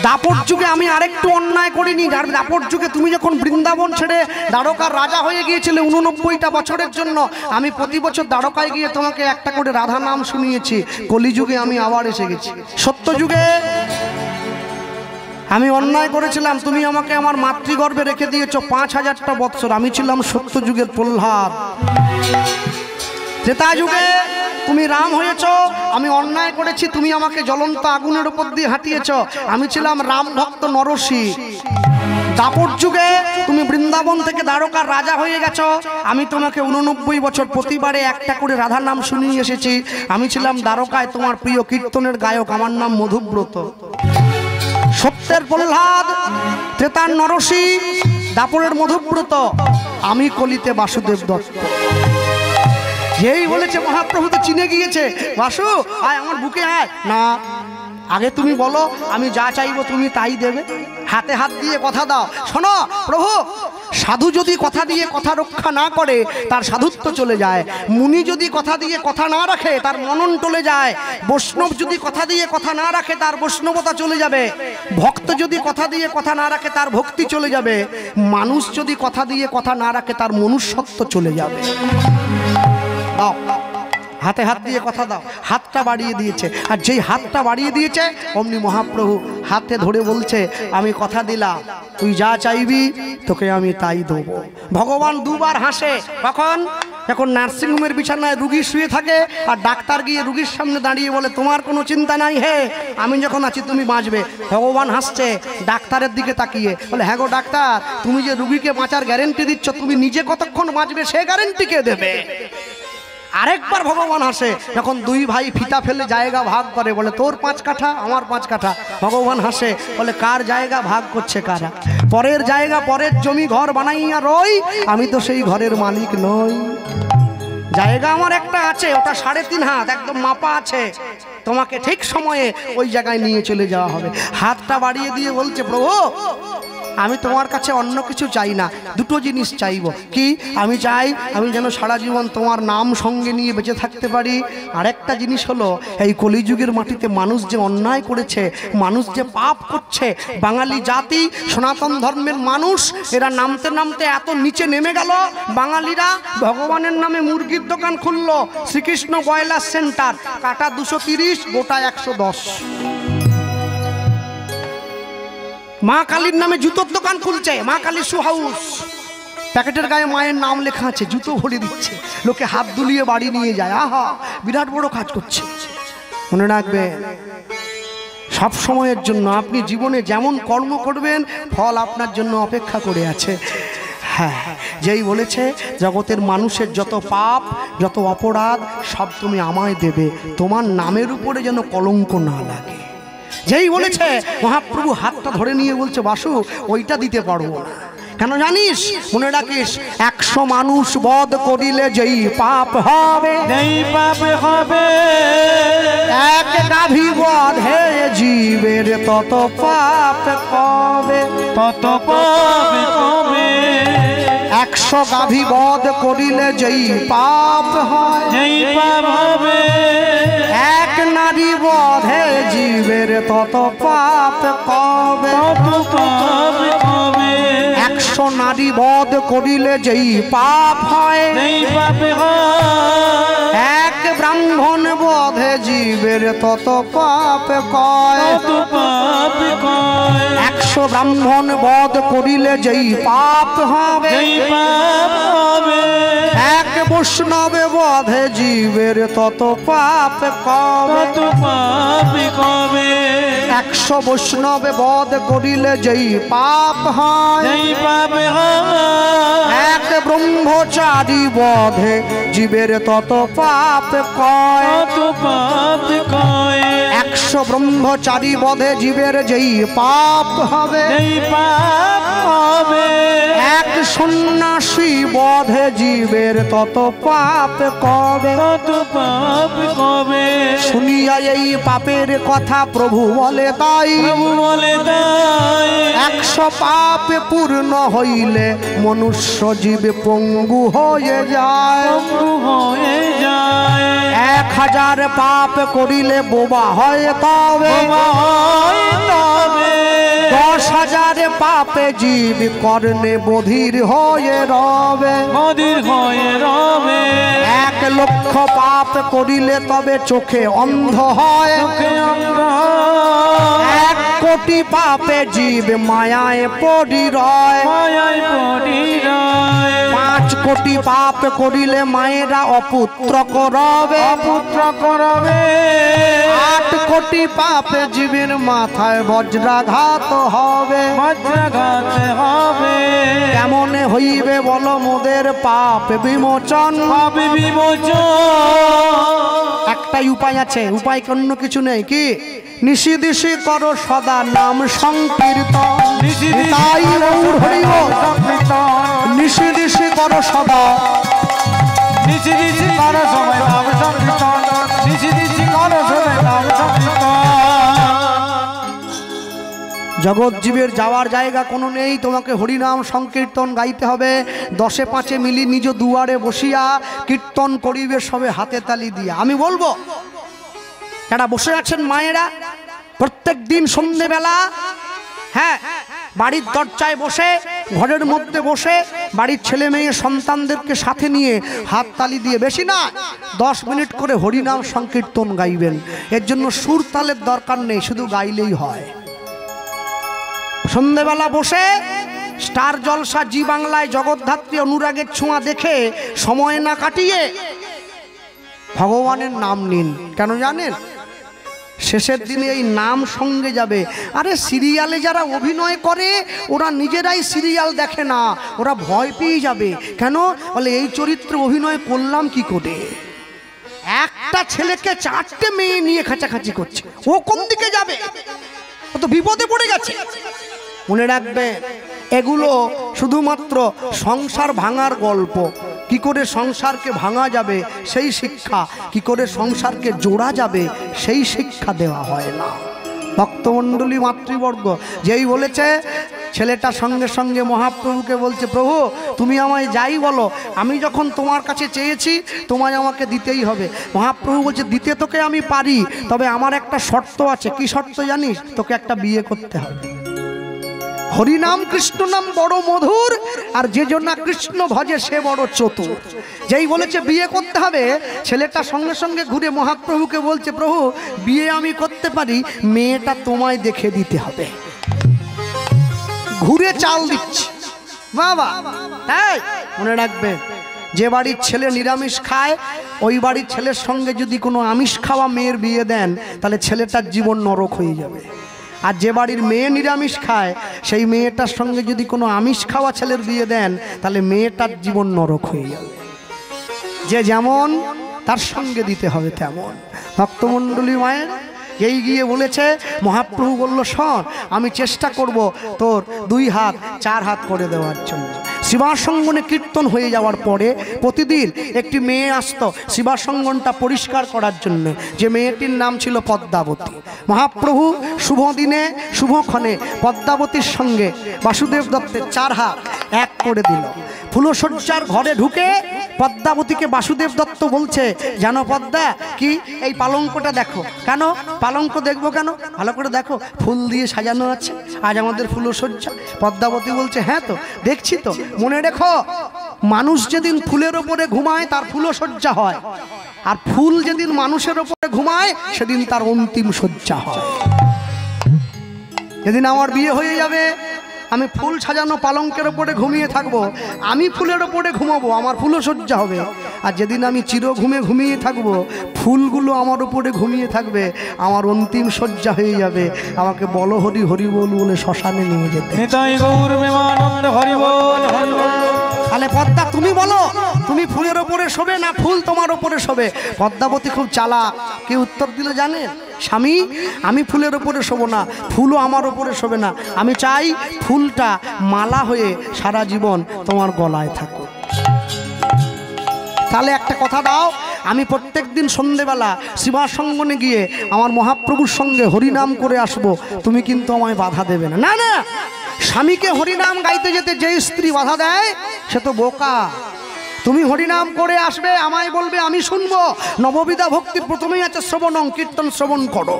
Speaker 2: দাপর যুগে আমি আরেকটু অন্যায় করিনি। দাপর যুগে তুমি যখন বৃন্দাবন ছেড়ে দ্বারকার রাজা হয়ে গিয়েছিলে 89টা বছরের জন্য, আমি প্রতি বছর দ্বারকায় গিয়ে তোমাকে একটা করে রাধা নাম শুনিয়েছি। কলিযুগে আমি আবার এসে গেছি। সত্য যুগে আমি অন্যায় করেছিলাম, তুমি আমাকে আমার মাতৃগর্ভে রেখে দিয়েছ 5000টা বৎসর। আমি ছিলাম সত্য যুগের প্রহ্লাদ। ত্রেতা যুগে তুমি রাম হয়েছ, আমি অন্যায় করেছি, তুমি আমাকে জ্বলন্ত আগুনের উপর দিয়ে হাঁটিয়েছ। আমি ছিলাম রাম ভক্ত নরসি। দাপর যুগে তুমি বৃন্দাবন থেকে দ্বারকার রাজা হয়ে গেছো, আমি তোমাকে 89 বছর প্রতিবারে একটা করে রাধা নাম শুনিয়ে এসেছি। আমি ছিলাম দ্বারকায় তোমার প্রিয় কীর্তনের গায়ক, আমার নাম মধুব্রত। সত্যের প্রহ্লাদ, ত্রেতার নরসি, দাপরের মধুব্রত, আমি কলিতে বাসুদেব দত্ত। যেই বলেছে মহাপ্রভু তো চিনে গিয়েছে। বাসু আয় আমার বুকে আয়। না, আগে তুমি বলো, আমি যা চাইবো তুমি তাই দেবে। হাতে হাত দিয়ে কথা দাও। শোনো প্রভু, সাধু যদি কথা দিয়ে কথা রক্ষা না করে তার সাধুত্ব চলে যায়। মুনি যদি কথা দিয়ে কথা না রাখে তার মনন টলে যায়। বৈষ্ণব যদি কথা দিয়ে কথা না রাখে তার বৈষ্ণবতা চলে যাবে। ভক্ত যদি কথা দিয়ে কথা না রাখে তার ভক্তি চলে যাবে। মানুষ যদি কথা দিয়ে কথা না রাখে তার মনুষ্যত্ব চলে যাবে। দাও, হাতে হাত দিয়ে কথা দাও। হাতটা বাড়িয়ে দিয়েছে, আর যেই হাতটা বাড়িয়ে দিয়েছে অমনি মহাপ্রভু হাতে ধরে বলছে, আমি কথা দিলাম, তুই যা চাইবি তোকে আমি তাই দেবো। ভগবান দুবার হাসে। কখন? যখন নার্সিংহোমের বিছানায় রুগী শুয়ে থাকে আর ডাক্তার গিয়ে রুগীর সামনে দাঁড়িয়ে বলে, তোমার কোনো চিন্তা নাই, হে আমি যখন আছি তুমি বাঁচবে। ভগবান হাসছে ডাক্তারের দিকে তাকিয়ে, বলে, হ্যাঁ গো ডাক্তার, তুমি যে রুগীকে বাঁচার গ্যারেন্টি দিচ্ছ, তুমি নিজে কতক্ষণ বাঁচবে সে গ্যারেন্টি কে দেবে? আরেকবার ভগবান হাসে, যখন দুই ভাই ফিতা ফেলে জায়গা ভাগ করে, বলে, তোর 5 কাঠা আমার 5 কাঠা। ভগবান হাসে, বলে, কার জায়গা ভাগ করছে কারা? পরের জায়গা, পরের জমি ঘর বানাইয়া রই, আমি তো সেই ঘরের মালিক নই। জায়গা আমার একটা আছে, ওটা 3.5 হাত, একদম মাপা আছে। তোমাকে ঠিক সময়ে ওই জায়গায় নিয়ে চলে যাওয়া হবে। হাতটা বাড়িয়ে দিয়ে বলছে, প্রভু আমি তোমার কাছে অন্য কিছু চাই না, দুটো জিনিস চাইব। কি? আমি চাই আমি যেন সারা জীবন তোমার নাম সঙ্গে নিয়ে বেঁচে থাকতে পারি। আরেকটা জিনিস হলো, এই কলিযুগের মাটিতে মানুষ যে অন্যায় করেছে, মানুষ যে পাপ করছে, বাঙালি জাতি সনাতন ধর্মের মানুষ এরা নামতে নামতে এত নিচে নেমে গেল। বাঙালিরা ভগবানের নামে মুরগির দোকান খুললো, শ্রীকৃষ্ণ ব্রয়লার সেন্টার, কাটা 230, গোটা 110। মা কালীর নামে জুতোর দোকান খুলছে, মা কালী শু হাউস, প্যাকেটের গায়ে মায়ের নাম লেখা আছে, জুতো ভরে দিচ্ছে, লোকে হাত দুলিয়ে বাড়ি নিয়ে যায়। আহা, বিরাট বড় কাজ করছে। মনে রাখবে, সব সময়ের জন্য আপনি জীবনে যেমন কর্ম করবেন ফল আপনার জন্য অপেক্ষা করে আছে। হ্যাঁ, যেই বলেছে জগতের মানুষের যত পাপ যত অপরাধ সব তুমি আমায় দেবে, তোমার নামের উপরে যেন কলঙ্ক না লাগে। যেই বলেছে মহাপ্রভু হাতটা ধরে নিয়ে বলছে, বাসু ওইটা দিতে পারবো না, কেন জানিস? মনে রাখিস, 100 মানুষ বধ করিলে যেই পাপ হবে,
Speaker 1: যেই পাপ হবে,
Speaker 2: এক গাভী বধে জীবের তত পাপ কবে,
Speaker 1: তত পাপ কবে।
Speaker 2: 100 গাভী বধ করিলে যেই পাপ হয়,
Speaker 1: যেই পাপ হবে,
Speaker 2: এক নারী বধে জীবের তত পাপ কবে,
Speaker 1: তত পাপ কবে।
Speaker 2: 100 নারী বধ করিলে যেই পাপ হয়,
Speaker 1: যেই পাপ হয়,
Speaker 2: এক ব্রাহ্মণ বধে জীবের তত পাপ কয়,
Speaker 1: তত পাপ কয়।
Speaker 2: 100 ব্রাহ্মণ বধ করিলে যেই পাপ হবে,
Speaker 1: যেই পাপ হবে,
Speaker 2: এক বৈষ্ণবে বধে জীবের তত পাপ কবে,
Speaker 1: তত পাপ কবে।
Speaker 2: 100 বৈষ্ণবে বধ করিলে যেই পাপ হয়,
Speaker 1: যেই পাপ হয়,
Speaker 2: এক ব্রহ্মচারী বধে জীবের তত পাপ কয়,
Speaker 1: তত পাপ কয়।
Speaker 2: 100 ব্রহ্মচারী বধে জীবের যেই পাপ হবে,
Speaker 1: যেই পাপ হবে,
Speaker 2: এক সন্ন্যাসী বধে জীবের তত পাপ কবে,
Speaker 1: তত পাপ কবে।
Speaker 2: শুনিয়া এই পাপের কথা প্রভু বলে তাই,
Speaker 1: প্রভু বলে তাই,
Speaker 2: 100 পাপ পূর্ণ হইলে মনুষ্য জীব পঙ্গু হয়ে যায়,
Speaker 1: পঙ্গু হয়ে যায়।
Speaker 2: 1000 পাপ করিলে বোবা হয় তবে,
Speaker 1: বোবা হয় তবে,
Speaker 2: 10,000 পাপে জীব কর্ণে বধির হয়ে রবে,
Speaker 1: মদির হয়ে রবে।
Speaker 2: 1 লক্ষ পাপ করিলে তবে চোখে অন্ধ হয়,
Speaker 1: চোখে অন্ধ,
Speaker 2: 1 কোটি পাপে জীব মায়ায় পড়ি রয়,
Speaker 1: মায়ায় পড়ি রয়।
Speaker 2: 5 কোটি পাপ করিলে মায়েরা অপুত্র করবে,
Speaker 1: পুত্র করবে,
Speaker 2: 8 কোটি পাপে জীবের মাথায় বজ্রাঘাত হবে,
Speaker 1: বজ্রাঘাত হবে।
Speaker 2: কেমনে হইবে বলো মোদের পাপ বিমোচন?
Speaker 1: পাপ বিমোচন,
Speaker 2: একটাই উপায় আছে, উপায় অন্য কিছু নেই। কি? নিশি দিশি করো সদা নাম সংকীর্তন,
Speaker 1: নিশি দিশি
Speaker 2: তাই গৌর হরি বল। নিশি দিশি করো সদা,
Speaker 1: নিশি দিশি করো সবাই নাম সংকীর্তন, নিশি দিশি করো সবাই নাম সংকীর্তন।
Speaker 2: জগৎ জীবের যাওয়ার জায়গা কোনো নেই, তোমাকে হরিনাম সংকীর্তন গাইতে হবে। 10 5 মিলি নিজ দুয়ারে বসিয়া কীর্তন করিবে সবে হাতে তালি দিয়া। আমি বলবো, যারা বসে আছেন মায়েরা, প্রত্যেক দিন সন্ধ্যেবেলা, হ্যাঁ, বাড়ির দরজায় বসে, ঘরের মধ্যে বসে, বাড়ির ছেলে মেয়ে সন্তানদেরকে সাথে নিয়ে হাত তালি দিয়ে, বেশি না 10 মিনিট করে হরিনাম সংকীর্তন গাইবেন। এর জন্য সুর তালের দরকার নেই, শুধু গাইলেই হয়। সন্ধ্যেবেলা বসে স্টার জলসা, জি বাংলায় জগদ্ধাত্রী অনুরাগের ছোঁয়া দেখে সময় না কাটিয়ে ভগবানের নাম নিন। কেন জানেন? শেষের দিনে এই নাম সঙ্গে যাবে। আরে সিরিয়ালে যারা অভিনয় করে ওরা নিজেরাই সিরিয়াল দেখে না, ওরা ভয় পেয়ে যাবে। কেন? বলে এই চরিত্রে অভিনয় করলাম কি করে? একটা ছেলেকে 4টে মেয়ে নিয়ে খাঁচাখাঁচি করছে, ও কোন দিকে যাবে? ও তো বিপদে পড়ে গেছে। মনে রাখবে, এগুলো শুধুমাত্র সংসার ভাঙার গল্প। কি করে সংসারকে ভাঙা যাবে সেই শিক্ষা, কি করে সংসারকে জোড়া যাবে সেই শিক্ষা দেওয়া হয় না। ভক্তমণ্ডলী, মাতৃবর্গ, যেই বলেছে, ছেলেটা সঙ্গে সঙ্গে মহাপ্রভুকে বলছে, প্রভু তুমি আমায় যাই বলো, আমি যখন তোমার কাছে চেয়েছি তোমায় আমাকে দিতেই হবে। মহাপ্রভু বলছে, দিতে তোকে আমি পারি, তবে আমার একটা শর্ত আছে। কি শর্ত জানিস? তোকে একটা বিয়ে করতে হবে। হরিনাম কৃষ্ণ নাম বড় মধুর, আর যে জন্য কৃষ্ণ ভজে সে বড় চতুর। যেই বলেছে বিয়ে করতে হবে, ছেলেটা সঙ্গে সঙ্গে ঘুরে মহাপ্রভুকে বলছে, প্রভু বিয়ে আমি করতে পারি, মেয়েটা তোমায় দেখে দিতে হবে। ঘুরে চাল দিচ্ছে বাবা। তাই মনে রাখবে, যে বাড়ির ছেলে নিরামিষ খায়, ওই বাড়ির ছেলের সঙ্গে যদি কোনো আমিষ খাওয়া মেয়ের বিয়ে দেন, তাহলে ছেলেটার জীবন নরক হয়ে যাবে। আর যে বাড়ির মেয়ে নিরামিষ খায়, সেই মেয়েটার সঙ্গে যদি কোনো আমিষ খাওয়া ছেলের বিয়ে দেন, তাহলে মেয়েটার জীবন নরক হয়ে যাবে। যে যেমন তার সঙ্গে দিতে হবে তেমন। ভক্তমণ্ডলী মায়ের, এই গিয়ে বলেছে, মহাপ্রভু বলল, শোন, আমি চেষ্টা করব তোর 2 হাত 4 হাত করে দেওয়ার জন্য। শিবাসঙ্গনে কীর্তন হয়ে যাওয়ার পরে প্রতিদিন একটি মেয়ে আসতো শিবাসঙ্গনটা পরিষ্কার করার জন্য, যে মেয়েটির নাম ছিল পদ্মাবতী। মহাপ্রভু শুভ দিনে শুভক্ষণে পদ্মাবতীর সঙ্গে বাসুদেব দত্তের 4 হাত এক করে দিল। ফুলশয্যার ঘরে ঢুকে পদ্মাবতীকে বাসুদেব দত্ত বলছে, জানো পদ্মা, কি এই পালঙ্কটা দেখো। কেন পালঙ্ক দেখবো কেন? ভালো করে দেখো, ফুল দিয়ে সাজানো আছে, আজ আমাদের ফুলশয্যা। পদ্মাবতী বলছে, হ্যাঁ তো দেখছি তো। মনে রেখো, মানুষ যেদিন ফুলের ওপরে ঘুমায় তার ফুলশয্যা হয়, আর ফুল যেদিন মানুষের ওপরে ঘুমায় সেদিন তার অন্তিম শয্যা হয়। যেদিন আমার বিয়ে হয়ে যাবে, আমি ফুল সাজানো পালঙ্কের ওপরে ঘুমিয়ে থাকবো, আমি ফুলের ওপরে ঘুমাবো, আমার ফুলশয্যা হবে। আর যেদিন আমি চির ঘুমিয়ে থাকবো, ফুলগুলো আমার উপরে ঘুমিয়ে থাকবে, আমার অন্তিম শয্যা হয়ে যাবে। আমাকে বলো হরি হরি বল বলে শ্মশানে নিয়ে যেতে। তাহলে পদ্মা তুমি বলো, তুমি ফুলের ওপরে শোবে না ফুল তোমার ওপরে শোবে? পদ্মাবতী খুব চালাক, কে উত্তর দিল জানেন? স্বামী, আমি ফুলের ওপরে শোবো না, ফুলও আমার ওপরে শোবে না। আমি চাই ফুলটা মালা হয়ে সারা জীবন তোমার গলায় থাকুক। তাহলে একটা কথা দাও, আমি প্রত্যেক দিন সন্ধেবেলা শিবাসঙ্গনে গিয়ে আমার মহাপ্রভুর সঙ্গে হরিনাম করে আসব, তুমি কিন্তু আমায় বাধা দেবে না। না না, স্বামীকে হরিনাম গাইতে যেতে যে স্ত্রী বাধা দেয় সে তো বোকা। তুমি হরিনাম করে আসবে, আমায় বলবে, আমি শুনবো। নববিধা ভক্তির প্রথমেই আছে শ্রবণং, কীর্তন শ্রবণ করো।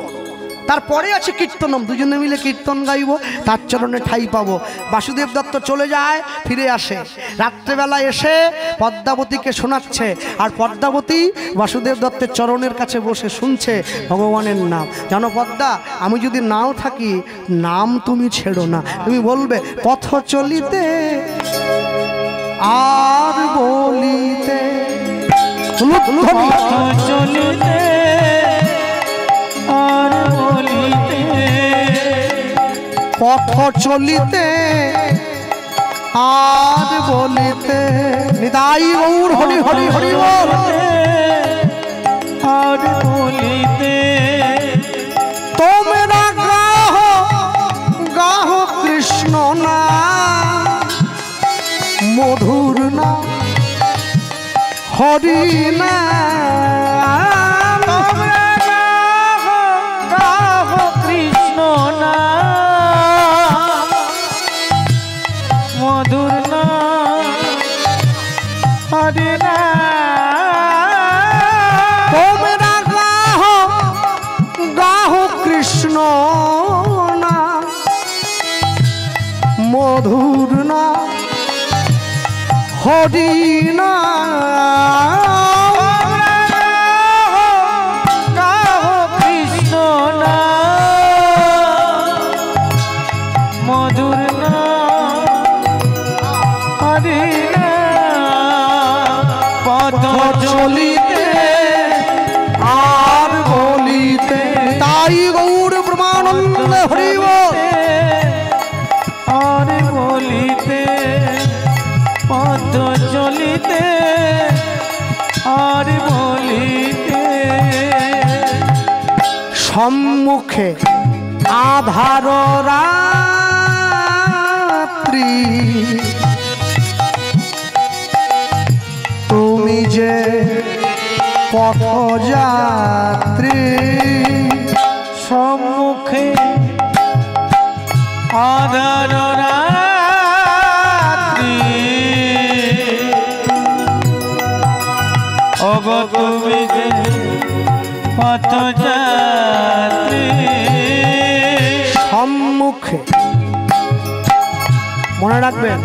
Speaker 2: তারপরে আছে কীর্তনম, দুজনে মিলে কীর্তন গাইব, তার চরণে ঠাই পাবো। বাসুদেব দত্ত চলে যায়, ফিরে আসে। রাত্রেবেলা এসে পদ্মাবতীকে শোনাচ্ছে, আর পদ্মাবতী বাসুদেব দত্তের চরণের কাছে বসে শুনছে ভগবানের নাম। জানো পদ্মা, আমি যদি নাও থাকি, নাম তুমি ছেড়ো না। তুমি বলবে, পথ চলিতে আর বলিতে,
Speaker 1: চলিতে আর বলিতে,
Speaker 2: পথ চলিতে আর বলিতে, নিতাই গৌর হরি হরি হরি বল।
Speaker 1: আর বলিতে
Speaker 2: তোমরা গাহ কৃষ্ণ না, মধুর না, হরি না।
Speaker 1: কৃষ্ণ না, মধুর না, হরি না।
Speaker 2: তোমরা গাহ কৃষ্ণ না, মধুর না, হরি না।
Speaker 1: কৃষ্ণ না, মধুর না, হরি না। পথ
Speaker 2: চলিতে আর বলিতে, তাই গৌর ব্রহ্মানন্দ হরি বল।
Speaker 1: আর বলিতে, পথ চলিতে আর বলিতে।
Speaker 2: সম্মুখে আধার রাত্রি, তুমি যে পথযাত্রী।
Speaker 1: সম্মুখে আধার রাত্রি, ওগো তুমি যে পথযাত্রী।
Speaker 2: সম্মুখে, মনে রাখবেন,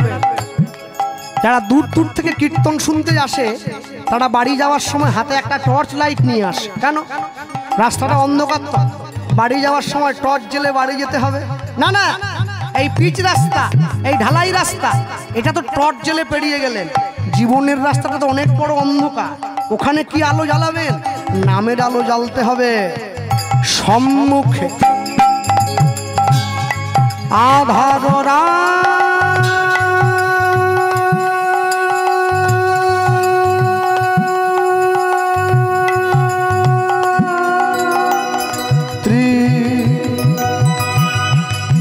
Speaker 2: যারা দূর দূর থেকে কীর্তন শুনতে আসে তারা বাড়ি যাওয়ার সময় হাতে একটা টর্চ লাইট নিয়ে আসে। কেন? রাস্তাটা অন্ধকার, তো বাড়ি যাওয়ার সময় টর্চ জেলে বাড়ি যেতে হবে। না না, এই পিচ রাস্তা, এই ঢালাই রাস্তা, এটা তো টর্চ জেলে পেরিয়ে গেলেন। জীবনের রাস্তাটা তো অনেক বড় অন্ধকার, ওখানে কি আলো জ্বালাবেন? নামের আলো জ্বালতে হবে। সম্মুখে আধার রাত্রি,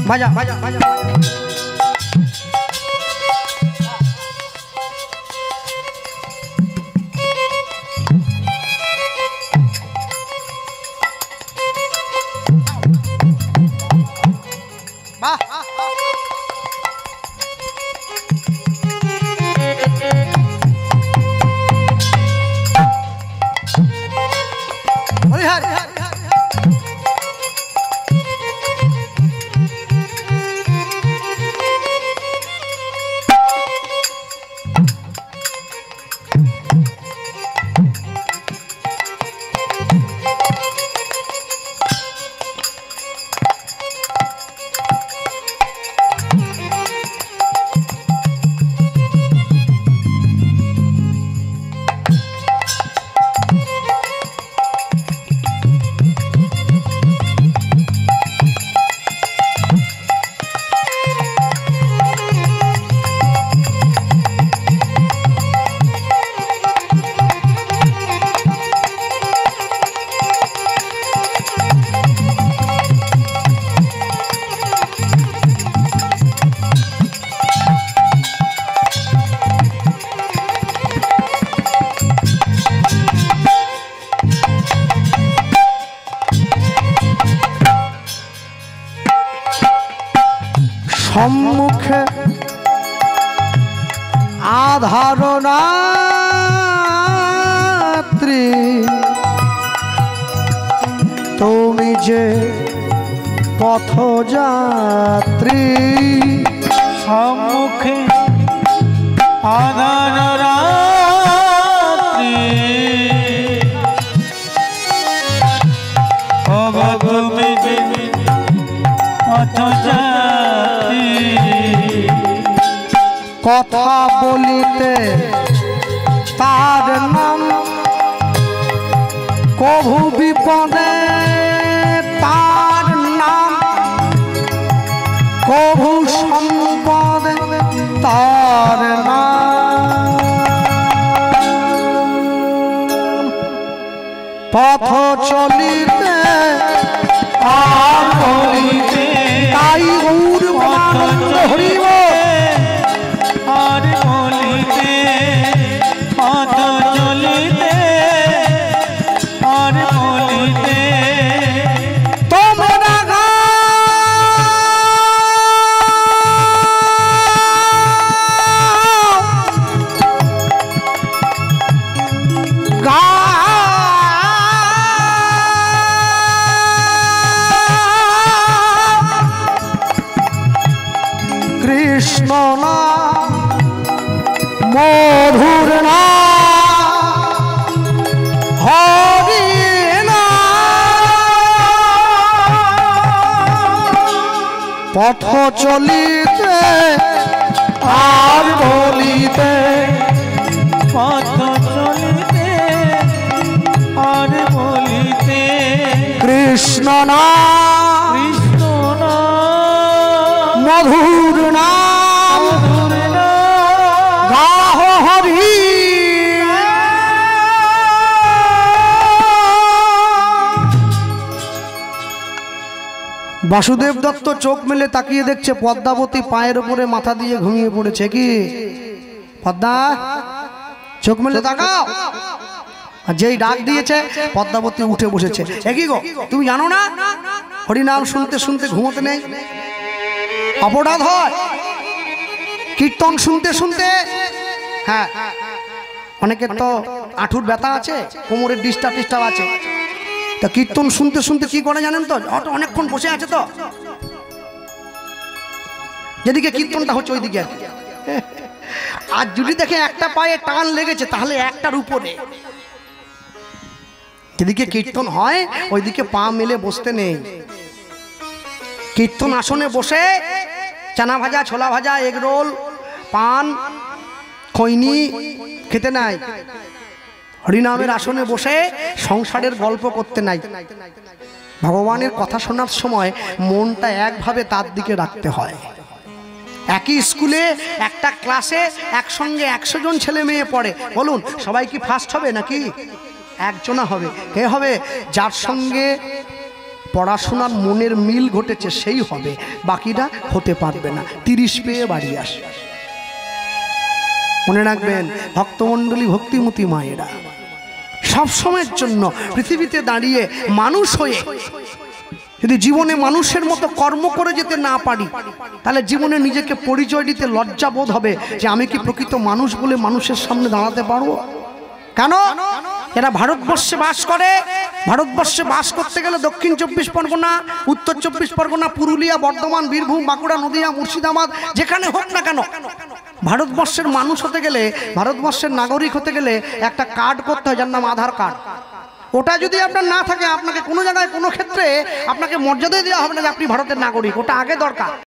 Speaker 2: বাজা বাজা বাজা বাহ সম্মুখে আধার রাত্রি তুমি যে পথযাত্রী
Speaker 1: সম্মুখে আধার রাত্রি তুমি যে পথযাত্রী
Speaker 2: কথা বলিতে তার নাম কভু বিপদে তার নাম কভু সম্পদে তার নাম পথ চলিতে আর বলিতে তাই গৌর আনন্দ হরিব
Speaker 1: আর বলিতে পথ চলিতে আর বলিতে
Speaker 2: তোমরা কৃষ্ণ না মধুর না হরি না পথ চলিতে আর বলিতে
Speaker 1: পথ চলিতে আর বলিতে
Speaker 2: কৃষ্ণ না
Speaker 1: কৃষ্ণ নাম
Speaker 2: মধুর না
Speaker 1: মধুর নাম
Speaker 2: গাহ হরি বাসুদেব দত্ত চোখ মেলে তাকিয়ে দেখছে পদ্মাবতী পায়ের উপরে মাথা দিয়ে ঘুমিয়ে পড়েছে। কি পদ্মা, চোখ মেলে তাকাও। আর যেই ডাক দিয়েছে পদ্মাবতী উঠে বসেছে। একই গো, তুমি জানো না হরিনাম শুনতে শুনতে ঘুমোতে নেই, অপরাধ হয়। কীর্তন শুনতে শুনতে, হ্যাঁ অনেকের তো আঁঠুর ব্যথা আছে, কোমরের ডিস্টার্ব আছে, তা কীর্তন শুনতে শুনতে কি করে জানেন তো, অনেকক্ষণ বসে আছে তো, যেদিকে কীর্তনটা হচ্ছে ওইদিকে আর কি। আর যদি দেখে একটা পায়ে টান লেগেছে তাহলে একটার উপরে, যেদিকে কীর্তন হয় ওইদিকে পা মেলে বসতে নেই। কীর্তন আসনে বসে চানা ভাজা, ছোলা ভাজা, এগ রোল, পান, খৈনি খেতে নাই। হরিনামের আসনে বসে সংসারের গল্প করতে নাই। ভগবানের কথা শোনার সময় মনটা একভাবে তার দিকে রাখতে হয়। একই স্কুলে একটা ক্লাসে একসঙ্গে 100 জন ছেলে মেয়ে পড়ে, বলুন সবাই কি ফার্স্ট হবে নাকি? একজনা হবে। কে হবে? যার সঙ্গে পড়াশোনার মনের মিল ঘটেছে সেই হবে, বাকিরা হতে পারবে না। 30 পেয়ে বাড়ি আসে। মনে রাখবেন ভক্তমণ্ডলী, ভক্তিমতী মায়েরা, সব সময়ের জন্য পৃথিবীতে দাঁড়িয়ে মানুষ হয়ে যদি জীবনে মানুষের মতো কর্ম করে যেতে না পারি, তাহলে জীবনে নিজেকে পরিচয় দিতে লজ্জা বোধ হবে যে আমি কি প্রকৃত মানুষ বলে মানুষের সামনে দাঁড়াতে পারবো। কেন? এরা ভারতবর্ষে বাস করে। ভারতবর্ষে বাস করতে গেলে দক্ষিণ 24 পরগনা, উত্তর 24 পরগনা, পুরুলিয়া, বর্ধমান, বীরভূম, বাঁকুড়া, নদিয়া, মুর্শিদাবাদ, যেখানে হোক না কেন, ভারতবর্ষের মানুষ হতে গেলে, ভারতবর্ষের নাগরিক হতে গেলে একটা কার্ড করতে হয়, যার নাম আধার কার্ড। ওটা যদি আপনার না থাকে, আপনাকে কোনো জায়গায় কোনো ক্ষেত্রে আপনাকে মর্যাদাই দেওয়া হবে না যে আপনি ভারতের নাগরিক। ওটা আগে দরকার।